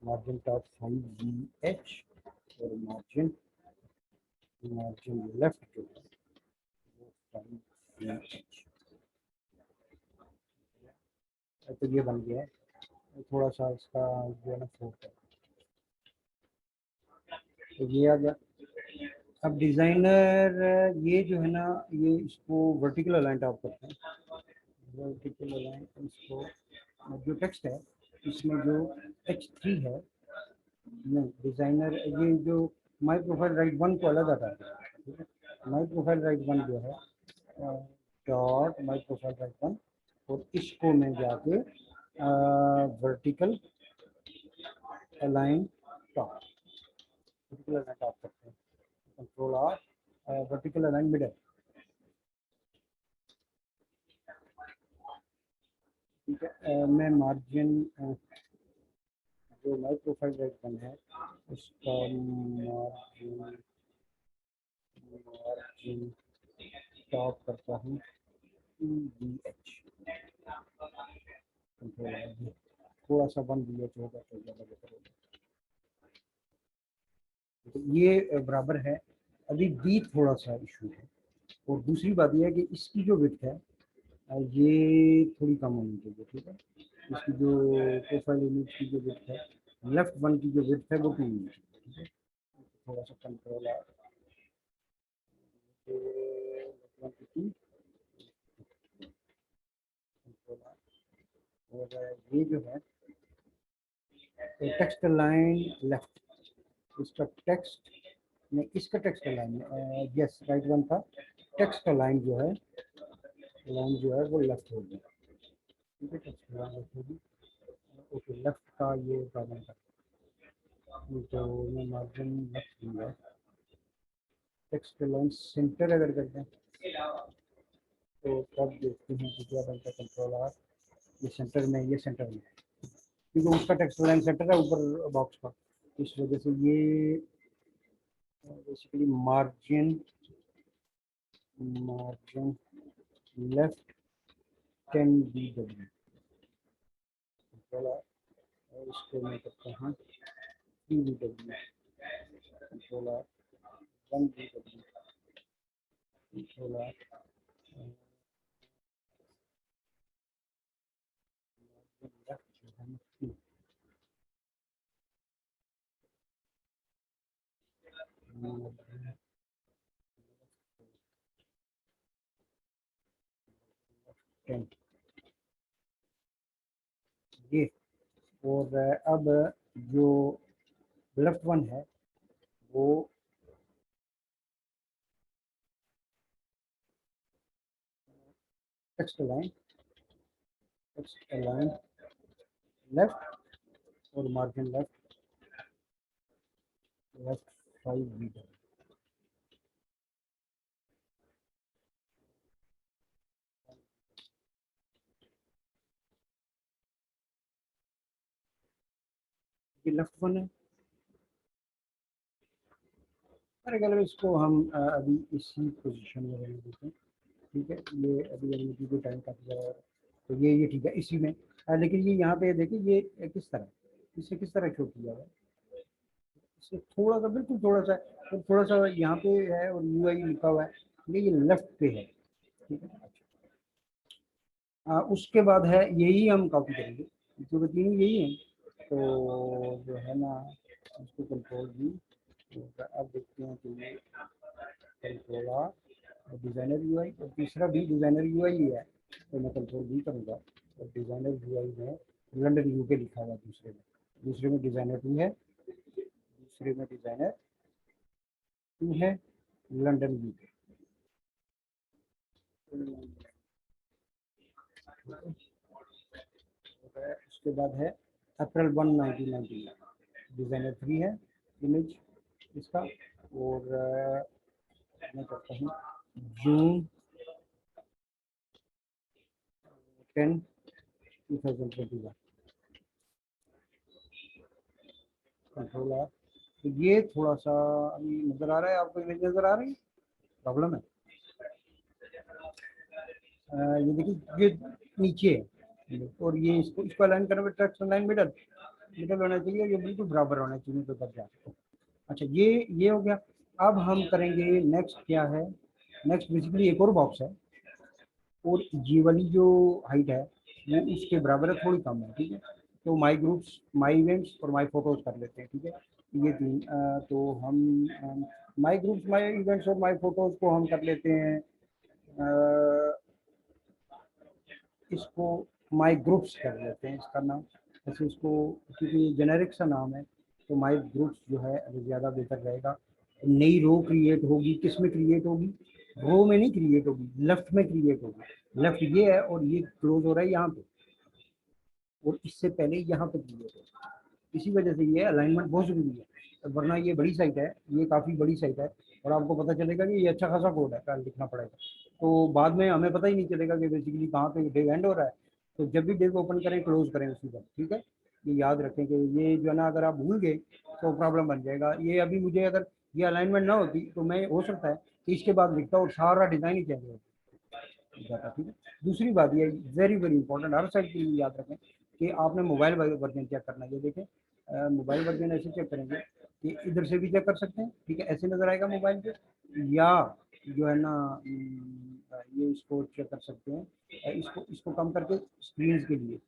margin top 5GH, और मार्जिन, मार्जिन लेफ्ट जो है वो 5GH, तो ये बन गया है, थोड़ा सा इसका जो है ना फोक है, तो ये आ गया। अब डिज़ाइनर ये जो है ना, ये इसको वर्टिकल अलाइन टॉप करते हैं, वर्टिकल अलाइन इसको, जो टेक्स्ट है इसमें जो H3 है, नहीं डिज़ाइनर ये जो माई प्रोफाइल राइट वन को अलग आता है, ठीक है। माई प्रोफाइल राइट वन जो है dot my profile right one, और इसको मैं जाके vertical align top, vertical align top करते हैं, control R, vertical align middle, ठीक है। मैं मार्जिन जो माई प्रोफाइल राइट वन है उसका मार्जिन टॉप करता हूँ BH, कंट्रोल आर, थोड़ा सा 1BH होगा तो ज़्यादा बेटर होगा, तो ये बराबर है। अभी बी थोड़ा सा इशू है, और दूसरी बात यह है कि इसकी जो विड्थ है ये थोड़ी कम होनी चाहिए, ठीक है। इसकी जो प्रोफाइल इमेज की जो विड्थ है, लेफ्ट वन की जो विड्थ है वो 2 होनी चाहिए, ठीक है। थोड़ा सा कंट्रोल आर, और ये जो है टेक्स्ट लाइन लेफ्ट, इसका टेक्स्ट नहीं, इसका text line yes right one था, टेक्स्ट लाइन जो है, लाइन जो है वो लेफ्ट होगी, ठीक है, टेक्स्ट लाइन लेफ्ट होगी, ओके। लेफ्ट का ये प्रॉब्लम था, तो मैं मार्जिन लेफ्ट दूंगा, टेक्स्ट लाइन सेंटर अगर करते हैं तो तब देखते हैं कि क्या बनता है, कंट्रोल आर, ये सेंटर में, ये सेंटर में, क्योंकि उसका टेक्स्ट लाइन सेंटर है ऊपर बॉक्स का, इस वजह से ये बेसिकली मार्जिन लेफ्ट 10BW, और इसको मैं करता हूँ 3BW, control are 1BW, control are, ये, और अब जो लेफ्ट वन है वो टेक्स्ट लाइन लेफ्ट, और मार्जिन लेफ्ट 5BW, ये लेफ्ट वन है। मेरे ख्याल में इसको हम अभी इसी पोजीशन में रहने देते हैं, ठीक है। ये अभी एलईडी को टाइम काफी ज़्यादा, तो ये ठीक है इसी में, लेकिन ये यहाँ पे देखिए ये किस तरह, इसे किस तरह शो किया है, इससे थोड़ा सा, बिल्कुल थोड़ा सा, तो थोड़ा सा यहाँ पे है और UI लिखा हुआ है, ये लेफ्ट पे है, ठीक है। उसके बाद है यही हम कॉपी करेंगे, जो तीन यही है, तो जो है ना इसको कंट्रोल भी, अब देखते हैं कि ये कंट्रोल आर, डिज़ाइनर UI, और तीसरा भी डिज़ाइनर UI ही है, तो मैं कंट्रोल भी करूँगा, और डिज़ाइनर UI में लंदन UK लिखा हुआ दूसरे में डिज़ाइनर 2 है, दूसरे में डिज़ाइनर 2 है, लंदन UK। उसके बाद है अप्रैल 1 1999, डिज़ाइनर 3 है इमेज इसका, और मैं करता हूँ जून 10 2021, कंट्रोल आर, तो ये थोड़ा सा अभी नज़र आ रहा है आपको, इमेज नज़र आ रही है, प्रॉब्लम है। ये देखिए ये नीचे है, और ये इसको अलाइन करने में टेक्स्ट लाइन मिडल होना चाहिए, ये बिल्कुल बराबर होना चाहिए, तो तब जाके अच्छा ये हो गया। अब हम करेंगे नेक्स्ट क्या है, नेक्स्ट बेसिकली एक और बॉक्स है, और ये वाली जो हाइट है वो उसके बराबर है, थोड़ी कम है, ठीक है। तो माई ग्रुप्स, माई इवेंट्स और माई फोटोज कर लेते हैं, ठीक है। ये तीन तो हम माई ग्रुप्स, माई इवेंट्स और माई फोटोज को हम कर लेते हैं इसको माई ग्रुप्स कर लेते हैं इसका नाम। ऐसे इसको, क्योंकि जेनेरिक सा नाम है, तो माई ग्रुप्स जो है अभी ज़्यादा बेहतर रहेगा। नई रो क्रिएट होगी, किस में क्रिएट होगी? रो में नहीं क्रिएट होगी, लेफ्ट में क्रिएट होगी। लेफ्ट ये है और ये क्लोज हो रहा है यहाँ पे, और इससे पहले यहाँ पे क्रिएट होगा। इसी वजह से ये अलाइनमेंट बहुत ज़रूरी है, वरना ये बड़ी साइट है, ये काफ़ी बड़ी साइट है, और आपको पता चलेगा कि ये अच्छा खासा कोड है, कल लिखना पड़ेगा, तो बाद में हमें पता ही नहीं चलेगा कि बेसिकली कहाँ पे डेव एंड हो रहा है। तो जब भी डेव ओपन करें, क्लोज करें उसी पर, ठीक है। ये याद रखें कि ये जो है ना, अगर आप भूल गए तो प्रॉब्लम बन जाएगा। ये अभी मुझे अगर ये अलाइनमेंट ना होती तो मैं, हो सकता है कि इसके बाद लिखता और सारा डिज़ाइन ही चेंज हो जाता, ठीक है। दूसरी बात ये वेरी वेरी इंपॉर्टेंट, हर साइड के लिए याद रखें कि आपने मोबाइल वर्जन चेक करना है। ये देखें, मोबाइल वर्जन ऐसे चेक करेंगे कि इधर से भी चेक कर सकते हैं, ठीक है, ऐसे नज़र आएगा मोबाइल पे, या जो है ना ये इसको चेक कर सकते हैं, इसको इसको कम करके स्क्रीन के लिए,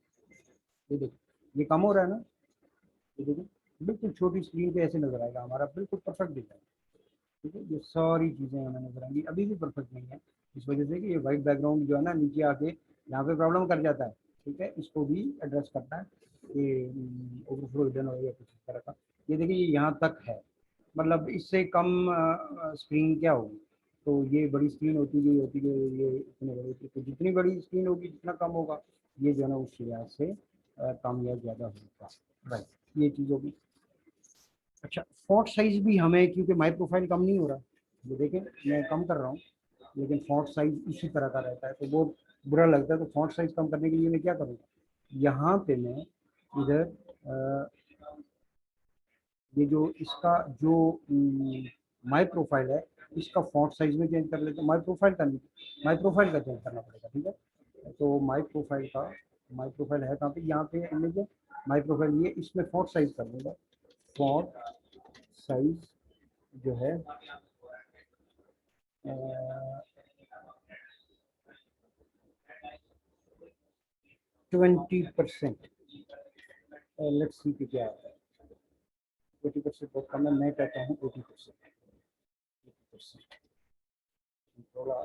ये देखिए ये कम हो रहा है ना, ये देखिए बिल्कुल छोटी स्क्रीन पे ऐसे नज़र आएगा हमारा, बिल्कुल परफेक्ट दिखा है, ठीक है। ये सारी चीज़ें हमें नजर आएंगी, अभी भी परफेक्ट नहीं है, इस वजह से कि ये वाइट बैकग्राउंड जो है ना नीचे आके यहाँ पे प्रॉब्लम कर जाता है, ठीक है। इसको भी एड्रेस करना है, ये ओवरफ्लो हिडन हो या कुछ इस तरह का। ये देखिए ये यहाँ तक है, मतलब इससे कम स्क्रीन क्या होगी, तो ये बड़ी स्क्रीन होती गई ये इतनी बड़ी होती, तो जितनी बड़ी स्क्रीन होगी जितना कम होगा, ये जो है ना उस लिहाज से कामयाब ज़्यादा होगा। राइट, ये चीज़ होगी। अच्छा, फॉन्ट साइज भी हमें, क्योंकि माई प्रोफाइल कम नहीं हो रहा, ये देखें मैं कम कर रहा हूँ, लेकिन फॉन्ट साइज इसी तरह का रहता है, तो बहुत बुरा लगता है। तो फॉन्ट साइज कम करने के लिए मैं क्या करूँगा, यहाँ पे मैं इधर ये जो इसका जो माई प्रोफाइल है, इसका फॉन्ट साइज में चेंज कर लेते हैं। माई प्रोफाइल का नहीं, माई प्रोफाइल का चेंज करना पड़ेगा, ठीक है। तो माई प्रोफाइल है कहाँ पे, यहाँ पे इमेज है, माई प्रोफाइल ये, इसमें फॉन्ट साइज कर दूँगा। फॉन्ट साइज जो है 20%। लेट्स सी कि क्या आता है। 20% बहुत कम है, मैं कहता हूँ 80%। 80% थोड़ा,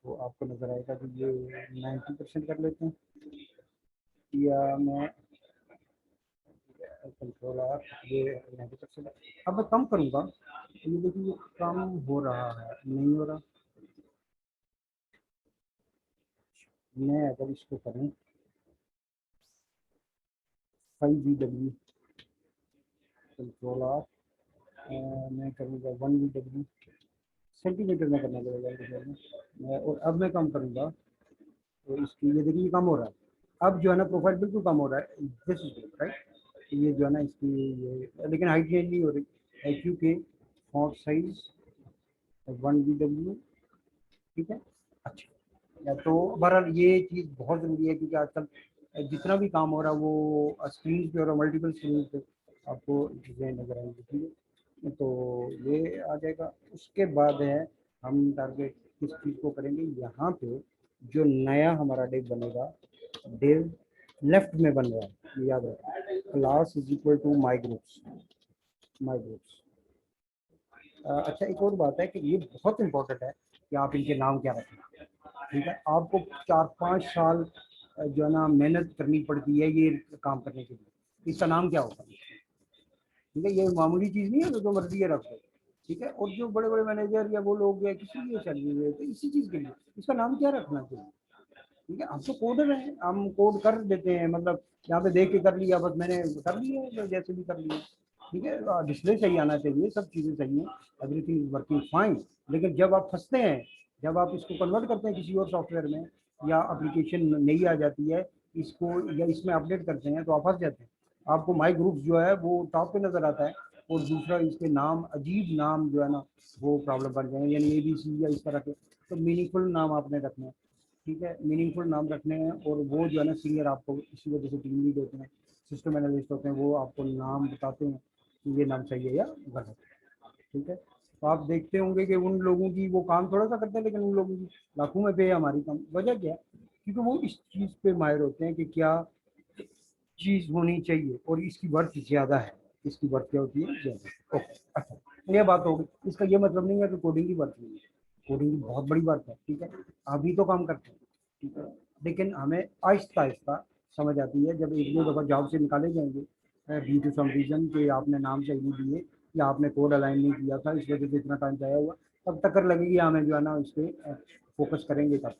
तो आपको नजर आएगा कि ये 90% कर लेते हैं, या मैं कंट्रोल आर, ये 90%। अब मैं कम करूँगा तो ये देखिए ये कम हो रहा है, नहीं हो रहा। मैं अगर इसको करूँ 5VW, कंट्रोल आर, मैं करूँगा 1VW, सेंटीमीटर में करना पड़ेगा मैं, और अब मैं कम करूँगा तो इसकी, ये देखिए कम हो रहा है। अब जो है ना प्रोफाइल बिल्कुल कम हो रहा है, दिस इज राइट। ये जो है ना इसकी ये, लेकिन हाइट चेंज नहीं हो रही है, क्योंकि फॉन्ट साइज 1VW, ठीक है। अच्छा, या तो बहरहाल ये चीज़ बहुत ज़रूरी है, क्योंकि आजकल जितना भी काम हो रहा है वो स्क्रीन पे और मल्टीपल स्क्रीन पे आपको चीज़ें नजर आएंगी, ठीक है। तो ये आ जाएगा। उसके बाद है हम टारगेट किस चीज़ को करेंगे, यहाँ पे जो नया हमारा डेव बनेगा, डेव लेफ्ट में बन रहा है, ये याद रखें, class is equal to my groups, my groups. अच्छा, एक और बात है कि ये बहुत इंपॉर्टेंट है कि आप इनके नाम क्या रखें, ठीक है। आपको 4-5 साल जो है ना मेहनत करनी पड़ती है ये काम करने के लिए, इसका नाम क्या होगा, ठीक है। ये मामूली चीज़ नहीं है तो जो मर्जी है रख दो, ठीक है। और जो बड़े बड़े मैनेजर या वो लोग या किसी लिए चाहिए तो इसी चीज़ के लिए इसका नाम क्या रखना चाहिए, ठीक है। हम तो कोडर हैं, हम कोड कर देते हैं, मतलब यहाँ पे देख के कर लिया, बस मैंने कर लिया तो जैसे भी कर लिया, ठीक है। डिस्प्ले सही आना चाहिए, सब चीज़ें सही हैं, एवरीथिंग इज वर्किंग फाइन। लेकिन जब आप फंसते हैं, जब आप इसको कन्वर्ट करते हैं किसी और सॉफ्टवेयर में, या एप्लीकेशन नई आ जाती है इसको, या इसमें अपडेट करते हैं, तो आप फंस जाते हैं। आपको माई ग्रुप जो है वो टॉप पे नज़र आता है, और दूसरा इसके नाम, अजीब नाम जो है ना वो प्रॉब्लम बन जाएंगे, यानी ABC या इस तरह के। तो मीनिंगफुल नाम आपने रखने हैं, ठीक है, मीनिंगफुल नाम रखने हैं। और वो जो है ना सीनियर आपको इसी वजह से टीम लीड होते हैं, सिस्टम एनालिस्ट होते हैं, वो आपको नाम बताते हैं कि ये नाम सही है या गलत, ठीक है। तो आप देखते होंगे कि उन लोगों की वो काम थोड़ा सा करते हैं, लेकिन उन लोगों की लाखों में पे है, हमारी कम। वजह क्या है, क्योंकि वो इस चीज़ पे माहिर होते हैं कि क्या चीज़ होनी चाहिए और इसकी वर्थ ज़्यादा है, इसकी वर्थ क्या होती है ज़्यादा। ओके, अच्छा, ये बात होगी। इसका ये मतलब नहीं है कि कोडिंग की वर्थ नहीं है, कोडिंग की बहुत बड़ी वर्थ है, ठीक है, अभी तो काम करते हैं, ठीक है, लेकिन हमें आहिस्ता आहिस्ता समझ आती है जब एक दो दफ़ा जॉब से निकाले जाएंगे ड्यू टू सम रीज़न कि आपने नाम सही नहीं दिए या आपने कोड अलाइन नहीं किया था, इस वजह से इतना टाइम जाया हुआ, तब तक लगेगी हमें जो है ना इस पर फोकस करेंगे तब,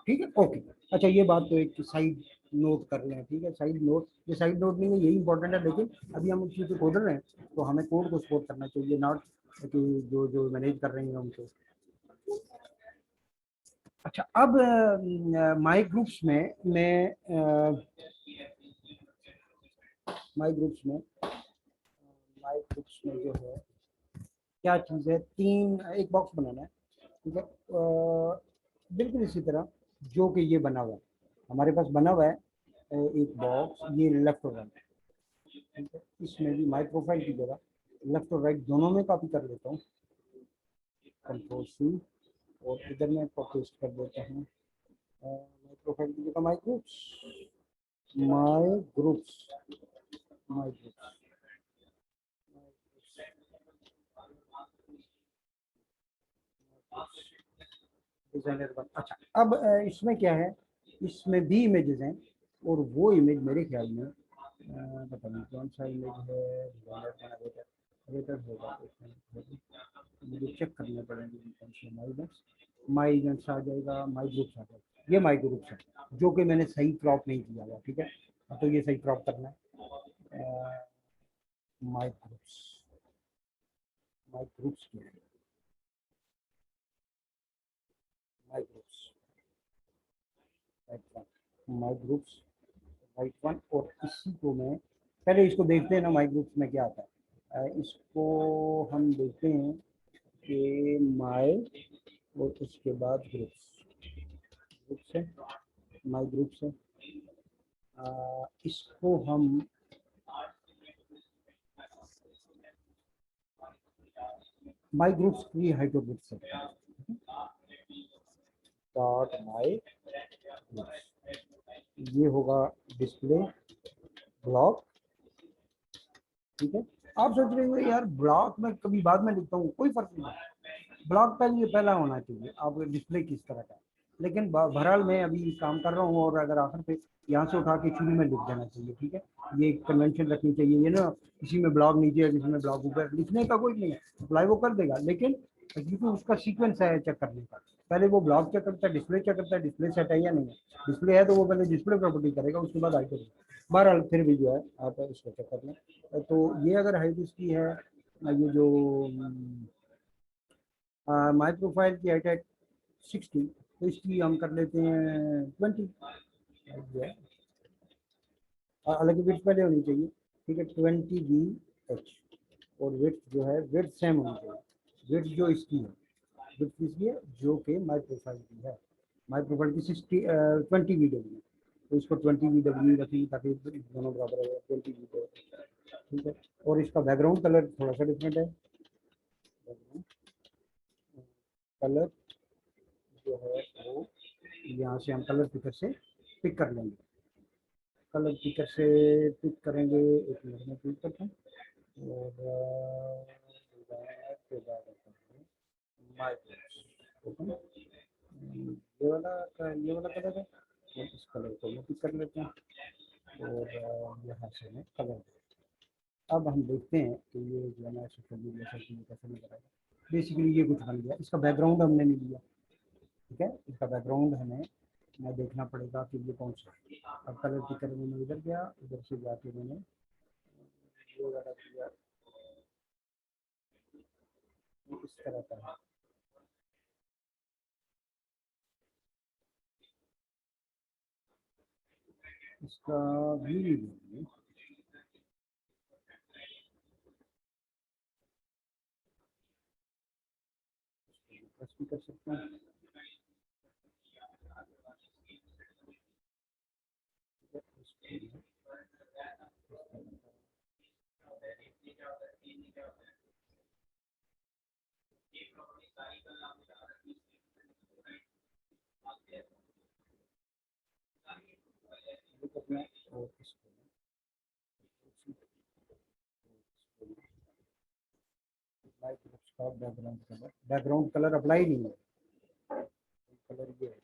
ठीक है, ओके। अच्छा, ये बात तो एक साइड नोट कर लें, ठीक है, साइड नोट, ये साइड नोट नहीं है, यही इंपॉर्टेंट है, लेकिन अभी हम उस चीज़ को कोडर हैं तो हमें कोड को सपोर्ट करना चाहिए, नॉट कि जो जो मैनेज कर रहे हैं उनको। अच्छा, अब माई ग्रुप्स में मैं माई ग्रुप्स में माई ग्रुप्स में जो है क्या चीज़ है, तीन एक बॉक्स बनाना है, ठीक है, बिल्कुल इसी तरह जो कि ये बना हुआ है, हमारे पास बना हुआ है एक बॉक्स, ये लेफ्ट और राइट, ठीक है, इसमें भी माई प्रोफाइल की जगह लेफ्ट और राइट दोनों में कॉपी कर लेता हूँ, कंट्रोल सी, और इधर में पेस्ट कर देता हूँ माई प्रोफाइल की जगह माई groups, my groups, my groups, designer one. अच्छा, अब इसमें क्या है, इसमें भी इमेजेस हैं और वो इमेज मेरे ख्याल में पता नहीं कौन सा इमेज है, डिजाइनर वन वेटर होगा, मुझे चेक करने पड़ेंगे कौन से माई इवेंट्स आ जाएगा, माई ग्रुप्स आ जाएगा, ये माई ग्रुप्स है जो कि मैंने सही क्रॉप नहीं किया हुआ, ठीक है, तो ये सही क्रॉप करना है, माई ग्रुप्स, माई ग्रुप्स क्या है, माई groups right one, my groups right one, और इसी को मैं पहले इसको देखते हैं ना माई ग्रुप्स में क्या आता है, इसको हम देखते हैं कि माई और उसके बाद ग्रुप्स, ग्रुप्स है, माई ग्रुप्स है, इसको हम माई ग्रुप्स की हाइट और विड्थ सकते हैं, डॉट माई ग्रुप्स, ये होगा डिस्प्ले ब्लॉक, ठीक है। आप सोच रहे हो यार ब्लॉक में कभी बाद में लिखता हूँ, कोई फर्क नहीं, ब्लॉक का ये पहला होना चाहिए, आप डिस्प्ले किस तरह का है, लेकिन बहरहाल मैं अभी काम कर रहा हूँ और अगर आखिर पे यहाँ से उठा के शुरू में लिख देना चाहिए, ठीक है, ये कन्वेंशन रखनी चाहिए, ये ना किसी में ब्लॉक नीचे है किसी में ब्लॉक ऊपर, लिखने का कोई नहीं है, अप्लाई वो कर देगा, लेकिन क्योंकि उसका सीक्वेंस है चेक करने का, पहले वो ब्लॉक चेक करता है, डिस्प्ले चेक करता है, डिस्प्ले सेट है या नहीं है, डिस्प्ले है तो वो पहले डिस्प्ले प्रॉपर्टी करेगा, उसके बाद आई करेगा, बहरहाल फिर भी जो है आप इसको चेक कर लें, तो ये अगर हाइट इसकी है, ये जो माई प्रोफाइल की हाइट है 60, तो इसकी हम कर लेते हैं 20, जो है हालांकि विड्थ पहले होनी चाहिए, ठीक है, 20 VH, और विड्थ जो है विड्थ सेम होनी चाहिए, विड्थ जो इसकी है, विड्थ किसकी है जो कि माई प्रोफाइल की है, माई प्रोफाइल की 20 VW, तो इसको 20 VW रखेंगे ताकि दोनों बराबर है, 20 VW, ठीक है, और इसका बैकग्राउंड कलर थोड़ा सा डिफरेंट है, कलर जो है वो यहाँ से हम कलर पिकर से पिक कर लेंगे, कलर पिकर से पिक करेंगे, एक मिनट में पिक करते हैं, और डिजाइनर के बाद आता है माइक्रोस, ओके, ये वाला कलर है, तो इस कलर को मैं पिक कर लेते हैं, और यहाँ से मैं कलर, अब हम देखते हैं कि ये जो है ना सोशल मीडिया से कैसे नजर आएगा, बेसिकली ये कुछ बन गया, इसका बैकग्राउंड हमने नहीं लिया, ठीक है, इसका बैकग्राउंड हमें मैं देखना पड़ेगा कि ये कौन सा है, अब कलर की तरह मैंने इधर गया, इधर से जाके मैंने ये वाला किया, ये इस तरह का है, इसका व्यू नहीं देंगे, प्लस भी कर सकते हैं, में और इसको बैकग्राउंड कलर अप्लाई नहीं है, कलर ये है,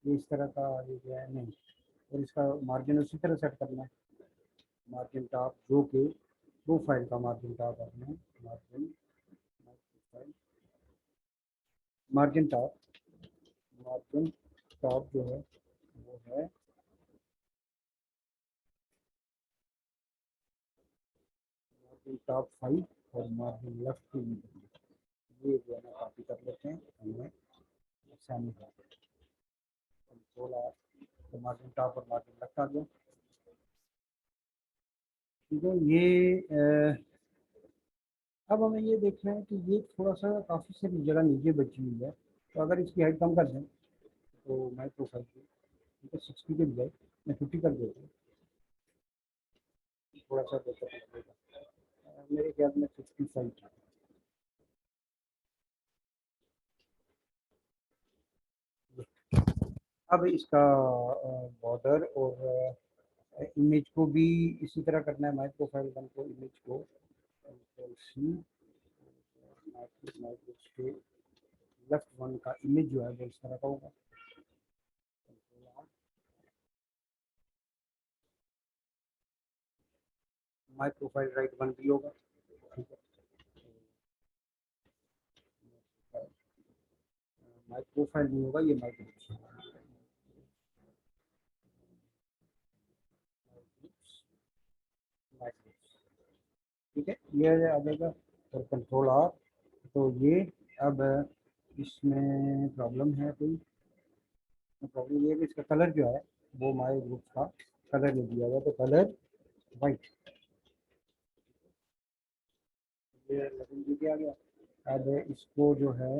ये इस तरह का ये जो है नहीं। और इसका मार्जिन उसी तरह सेट करना है, मार्जिन टॉप जो कि प्रोफाइल का मार्जिन टॉप अपने margin margin top margin top जो है वो है मार्जिन टॉप 5 और मार्जिन लेफ्ट 2। ये जो है ना कॉपी कर लेते हैं, हमें आसानी है। कंट्रोल आर, तो मार्जिन टॉप और मार्जिन लेफ्ट आ गया। ठीक है, ये अब हमें ये देखना है कि ये थोड़ा सा काफ़ी सारी जगह नीचे बची हुई है, तो अगर इसकी हाइट कम कर दें तो मैं प्रोफाइल की ठीक है 60 के बजाय मैं 50 कर देता हूँ, थोड़ा सा बेहतर लगेगा। मेरे ख्याल में 55। अब इसका बॉर्डर और इमेज को भी इसी तरह करना है। माई प्रोफाइल वन को इमेज को कंट्रोल सी, लेफ्ट वन का इमेज जो है वो इस तरह का होगा। माई प्रोफाइल राइट वन भी होगा, ठीक है। माई प्रोफाइल नहीं होगा, ये माई ठीक है, ये आ जाएगा। और कंट्रोल आर, तो ये अब इसमें प्रॉब्लम है कोई, प्रॉब्लम ये है कि इसका कलर जो है वो माई ग्रुप का कलर नहीं दिया हुआ, तो कलर वाइट, ये लगन दिया गया। अब इसको जो है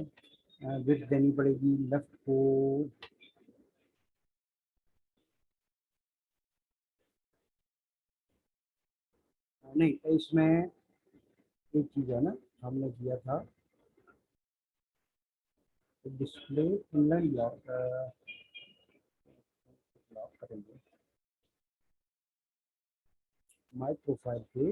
विड्थ देनी पड़ेगी लेफ्ट को, नहीं इसमें एक चीज़ है ना, हमने किया था डिस्प्ले इनलाइन ब्लॉक ब्लॉक करेंगे माई प्रोफाइल पे।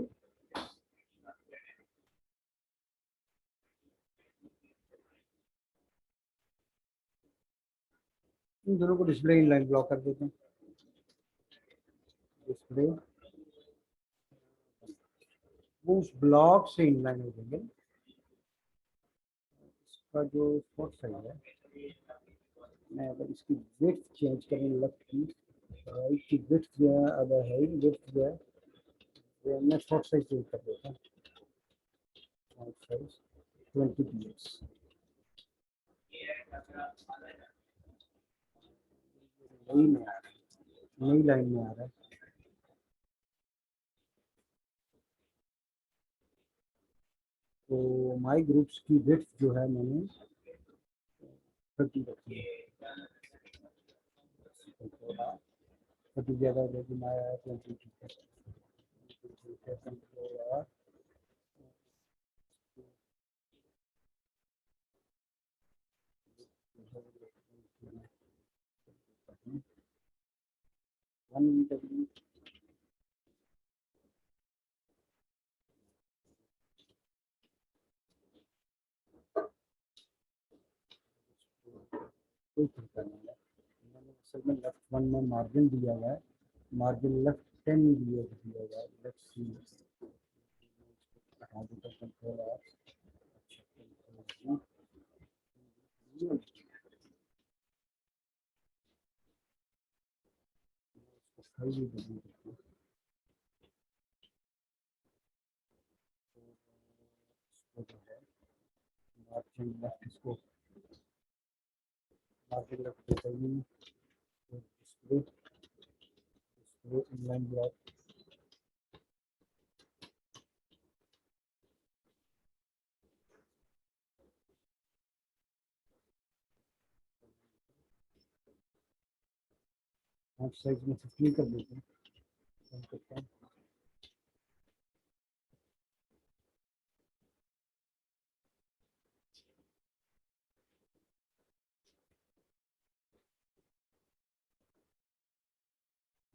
इन दोनों को डिस्प्ले इनलाइन ब्लॉक कर देते हैं। डिस्प्ले वो उस ब्लॉक से इनलाइन हो जाएंगे। इसका जो फॉन्ट साइज है, मैं अगर इसकी विड्थ चेंज करें लेफ्ट की, राइट की विड्थ जो है, अगर है विड्थ जो है वो मैं फॉन्ट साइज चेंज कर देता हूँ। फॉन्ट साइज 20 px, नई में आ रहा है, नई लाइन में आ रहा है। तो माई ग्रुप्स की विड्थ जो है मैंने 30 रखी है, 30 ज़्यादा लेकिन आया है 20, ठीक है। कंट्रोल आर, वन डब्ल्यू कोई तरीका नहीं है। मैंने असल में लेफ्ट वन में मार्जिन दिया हुआ है, मार्जिन लेफ्ट 10 दिया हुआ है। लेट्स सी, हटा देता कंट्रोल आर, मार्जिन लेफ्ट इसको मार्जिन लेफ्ट देता ही नहीं, display display inline block, font size में 15 कर देते हैं।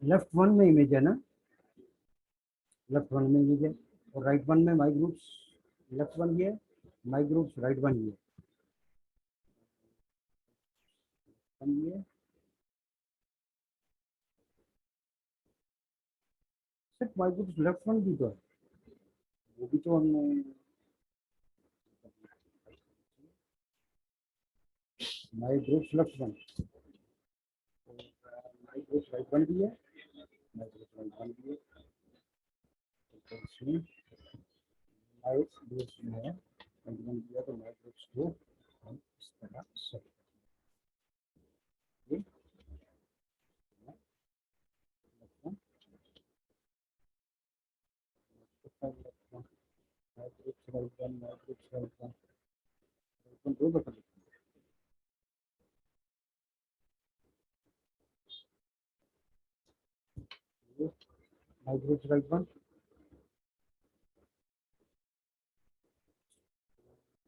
लेफ्ट वन में इमेज है ना, लेफ्ट वन में इमेज है, और राइट वन में माई ग्रुप्स, लेफ्ट वन ये है, माई ग्रुप्स राइट वन ये है, सिर्फ माई ग्रुप्स लेफ्ट वन भी तो है, वो भी तो हमने माई groups left one, my groups right one भी है, माई ग्रुप्स राइट वन भी है, तो इसमें माई ग्रुप्स जो है राइट वन दिया तो माई ग्रुप्स को हम इस तरह से दो दफा my groups right one,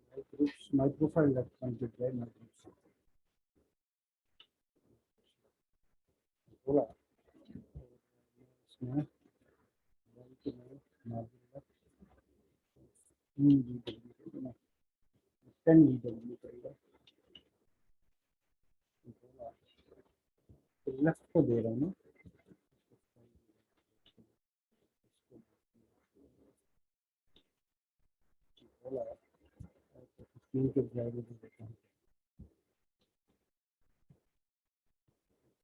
my groups my profile left one दिख रहा है, माई ग्रुप्स बोला इसमें टेन डब्ल्यू करेगा, लेफ्ट को दे रहा हूँ ना, बोला 15 के बजाय दे देता हूँ,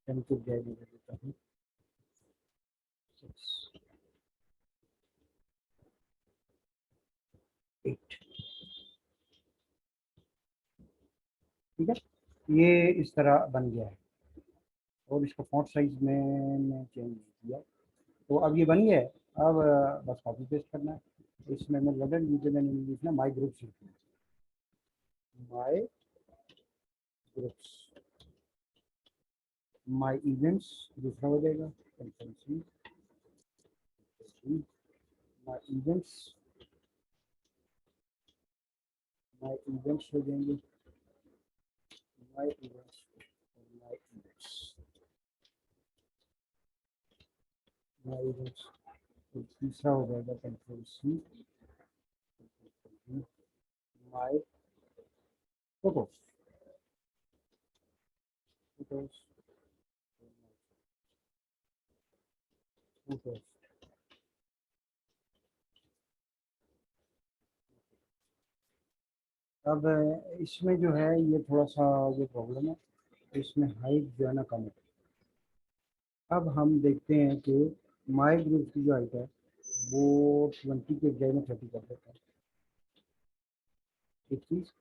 10 के बजाय दे देता हूँ 6 8। ठीक है, ये इस तरह बन गया है, और इसको फॉन्ट साइज में चेंज किया, तो अब ये बन गया है। अब बस कॉपी पेस्ट करना है, इसमें मैं लगा नीचे मैंने लिखना my groups, my groups, my events दूसरा हो जाएगा, माई इवेंट्स, माई इवेंट्स हो जाएंगे, my events, my events, my events, तो तीसरा हो जाएगा control C, my photos, photos, photos. अब इसमें जो है ये थोड़ा सा ये प्रॉब्लम है, इसमें हाइट जो है ना कम है। अब हम देखते हैं कि माई ग्रुप की जो हाइट है वो 20 के बजाय में 30 कर देता है, एक चीज़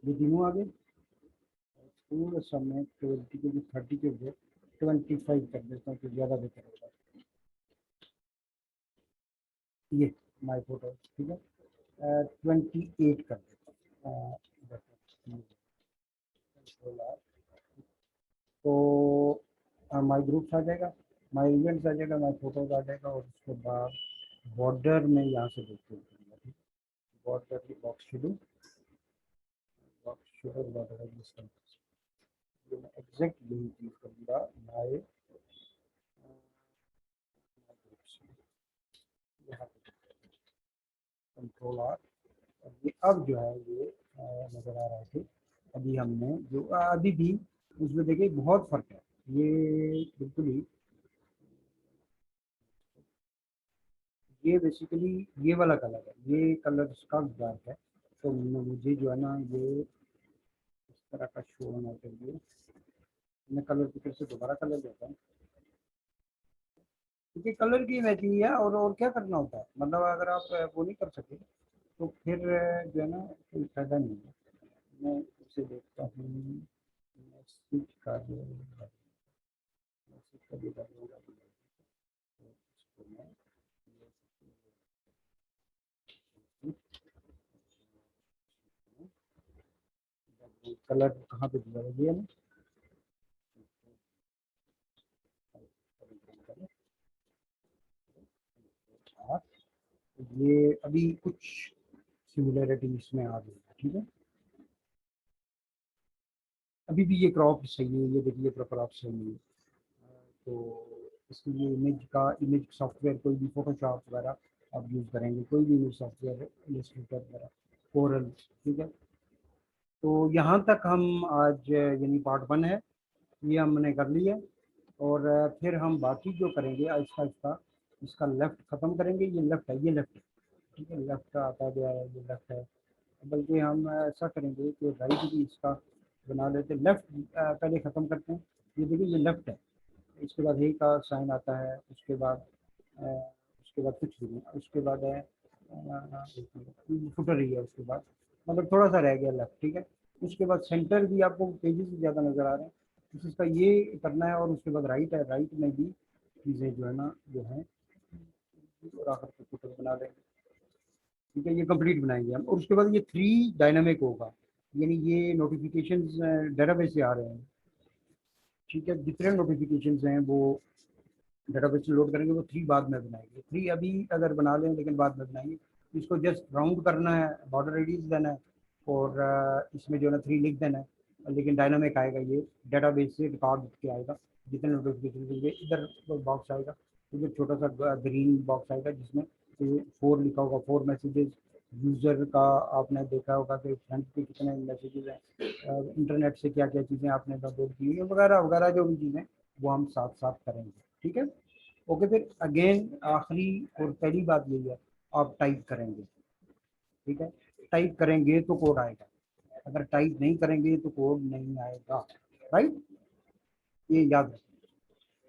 ये तीनों आगे, थोड़ा सा मैं 20 के बजाय 30 के बजाय 25 कर देता हूँ तो ज़्यादा बेहतर होगा। ये माई फोटो ठीक है, 28 कर देता हूँ, तो माई ग्रुप्स आ जाएगा, माई इवेंट्स आ जाएगा, माई फोटोज आ जाएगा, और उसके बाद बॉर्डर में यहाँ से देखते हैं, बॉर्डर की box shadow, box shadow border है, ये मैं एग्जैक्ट यही चीज़ करूँगा माई ग्रुप्स, यहाँ पे कंट्रोल आर, ये अब जो है ये नज़र आ रहा है कि अभी हमने जो अभी भी उसमें देखिए बहुत फर्क है, ये बिल्कुल ही, ये बेसिकली ये वाला कलर है, ये कलर इसका डार्क है, तो मुझे जो है ना ये इस तरह का शो होना चाहिए, मैं कलर की फिर से दोबारा कलर देता हूँ, क्योंकि कलर की मैचिंग है, और क्या करना होता है, मतलब अगर आप वो नहीं कर सके तो फिर जो है ना कोई फायदा नहीं है। मैं इसे देखता हूँ, मैं स्विच कर दूँगा, मैं स्विच कर दूँगा, तो इसको मैं कलर कहाँ पे दिया है ना, ये अभी कुछ सिमिलरिटी इसमें आ गई है, ठीक है, अभी भी ये क्रॉप सही है, ये देखिए प्रॉपर क्रॉप सही है, तो इसके लिए इमेज सॉफ्टवेयर कोई भी फोटोशॉप वगैरह आप यूज़ करेंगे, कोई भी इमेज सॉफ्टवेयर, इलस्ट्रेटर वगैरह, कोरल, ठीक है। तो यहाँ तक हम आज यानी पार्ट 1 है ये हमने कर लिया। और फिर हम बाकी जो करेंगे आहिस्ता आहिस्ता इसका लेफ़्ट ख़त्म करेंगे। ये लेफ़्ट है, ये लेफ़्ट है, ठीक है, लेफ़्ट आता गया है, ये लेफ़्ट है। बल्कि हम ऐसा करेंगे कि राइट भी इसका बना लेते, लेफ़्ट पहले ख़त्म करते हैं। ये देखिए ये लेफ़्ट है, इसके बाद ए का साइन आता है, अ, उसके बाद कुछ भी नहीं, उसके बाद है फुटर ही है, उसके बाद मतलब थोड़ा सा रह गया लेफ्ट, ठीक है। उसके बाद सेंटर भी आपको पेजेस ज़्यादा नज़र आ रहे हैं, तो इसका ये करना है। और उसके बाद राइट है, राइट में भी चीज़ें जो है ना जो है और आखिर को फुटर बना लेंगे, ठीक है। ये कंप्लीट बनाएंगे हम। और उसके बाद ये 3 डायनामिक होगा, यानी ये नोटिफिकेशन डेटाबेस से आ रहे हैं, ठीक है। जितने नोटिफिकेशन हैं वो डेटाबेस से लोड करेंगे, वो 3 बाद में बनाएंगे। 3 अभी अगर बना लें लेकिन बाद में बनाएंगे। इसको जस्ट राउंड करना है, बॉर्डर रेडियस देना है और इसमें जो है ना 3 लिख देना है। लेकिन डायनामिक आएगा, ये डेटाबेस से रिकॉर्ड के आएगा जितने नोटिफिकेशन देंगे। इधर बॉक्स आएगा, इधर छोटा सा ग्रीन बॉक्स आएगा जिसमें 4 लिखा होगा, 4 मैसेजेस। यूज़र का आपने देखा होगा कि फ्रेंड के कितने मैसेजेस हैं, इंटरनेट से क्या क्या चीज़ें आपने डाउनलोड की हुई वगैरह वगैरह, जो भी चीज़ें वो हम साथ साथ करेंगे, ठीक है। ओके, फिर अगेन आखिरी और पहली बात यही है, आप टाइप करेंगे, ठीक है। टाइप करेंगे तो कोड आएगा, अगर टाइप नहीं करेंगे तो कोड नहीं आएगा, राइट। ये याद रखें,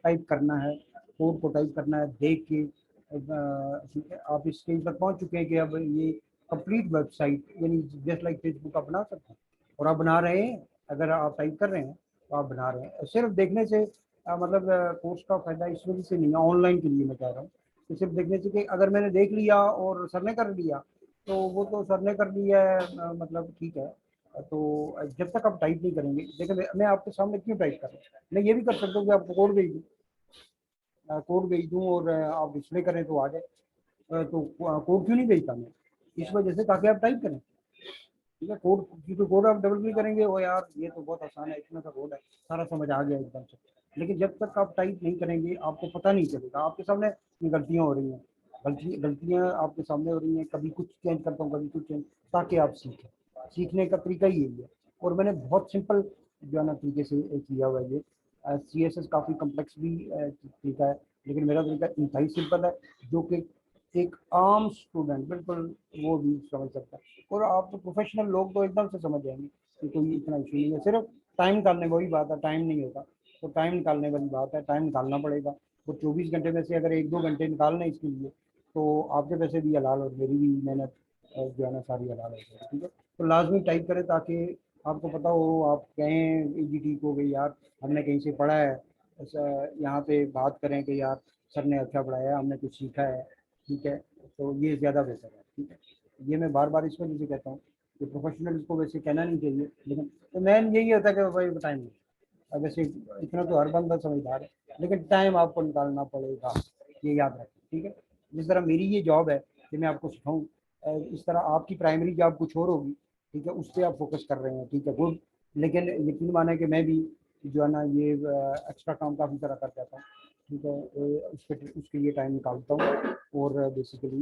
टाइप करना है, कोड को टाइप करना है देख के। ठीक है, आप इस स्टेज पर पहुंच चुके हैं कि अब ये कंप्लीट वेबसाइट यानी जस्ट लाइक फेसबुक आप बना सकते हैं। और आप बना रहे हैं, अगर आप टाइप कर रहे हैं तो आप बना रहे हैं। सिर्फ देखने से मतलब कोर्स का फायदा इस वजह से नहीं है, ऑनलाइन के लिए मैं कह रहा हूँ कि सिर्फ देखने से कि अगर मैंने देख लिया और सर ने कर लिया तो वो तो सर ने कर लिया है, मतलब ठीक है। तो जब तक आप टाइप नहीं करेंगे, देखिए मैं आपके सामने क्यों टाइप कर रहा हूँ, मैं ये भी कर सकता हूँ कि आपको कोड भेज दूँ और आप डिस्प्ले करें तो आ जाए। तो कोड क्यों नहीं भेजता मैं, इस वजह से, ताकि आप टाइप करें, ठीक है। कोड, क्योंकि कोड आप डबल क्लिक करेंगे, वो यार ये तो बहुत आसान है, इतना सा कोड है, सारा समझ आ गया एकदम से। लेकिन जब तक आप टाइप नहीं करेंगे आपको पता नहीं चलेगा। आपके सामने गलतियाँ हो रही हैं, गलतियाँ आपके सामने हो रही हैं, कभी कुछ चेंज करता हूँ, कभी कुछ चेंज, ताकि आप सीखें। सीखने का तरीका ही यही है। और मैंने बहुत सिंपल जो है ना तरीके से किया हुआ है ये। CSS काफ़ी कम्प्लेक्स भी तरीका है, लेकिन मेरा तरीका इंतहाई सिंपल है, जो कि एक आम स्टूडेंट बिल्कुल वो भी समझ सकता है। और आप तो प्रोफेशनल लोग तो एकदम से समझ जाएंगे कि कोई इतना इशू नहीं है। सिर्फ टाइम निकालने वही बात है, टाइम नहीं होता तो टाइम निकालने वाली बात है, टाइम निकालना पड़ेगा। वो 24 घंटे में से अगर 1-2 घंटे निकालना है इसके लिए, तो आपके पैसे भी हलाल और मेरी भी मेहनत जो है ना सारी हलाल हो जाएगी, ठीक है। तो लाजमी टाइप करें ताकि आपको पता हो, आप कहें जी ठीक हो गई यार, हमने कहीं से पढ़ा है, ऐसा यहाँ पे बात करें कि यार सर ने अच्छा पढ़ाया, हमने कुछ सीखा है, ठीक है। तो ये ज़्यादा बेहतर है, ठीक है। ये मैं बार बार इस वजह से कहता हूँ कि प्रोफेशनल को वैसे कहना नहीं चाहिए, लेकिन तो मैन यही होता है कि भाई टाइम नहीं। अब वैसे इतना तो हर बंदा समझदार है, लेकिन टाइम आपको निकालना पड़ेगा, ये याद रखें, ठीक है। जिस तरह मेरी ये जॉब है कि मैं आपको सिखाऊँ, इस तरह आपकी प्राइमरी जॉब कुछ और होगी, ठीक है, उस पर आप फोकस कर रहे हैं, ठीक है, गुड। लेकिन यकीन माने कि मैं भी जो है ना ये एक्स्ट्रा काम काफ़ी तरह कर जाता हूँ, ठीक है। उसके लिए टाइम निकालता हूँ और बेसिकली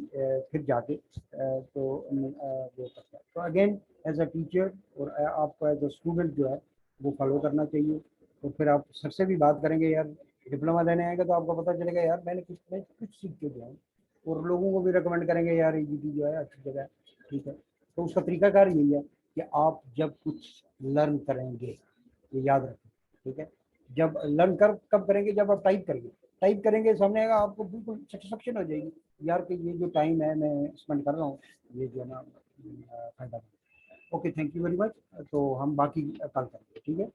फिर जाके तो वो करता है। तो अगेन एज अ टीचर और आपको एज अ स्टूडेंट जो है वो फॉलो करना चाहिए। तो फिर आप सर से भी बात करेंगे, यार डिप्लोमा देने आएंगे तो आपको पता चलेगा यार मैं कुछ सीख के गया हूँ। और लोगों को भी रिकमेंड करेंगे यार EGT जो है अच्छी जगह है, ठीक है। तो उसका तरीकाकार यही है कि आप जब कुछ लर्न करेंगे, ये याद रखें, ठीक है। जब लर्न कर कब करेंगे, जब आप टाइप करेंगे, टाइप करेंगे सामने आएगा, आपको बिल्कुल सेटिस्फेक्शन हो जाएगी यार कि ये जो टाइम है मैं स्पेंड कर रहा हूँ, ये जो है ना फायदा। Okay, thank you very much. तो हम बाकी कल करेंगे, ठीक है।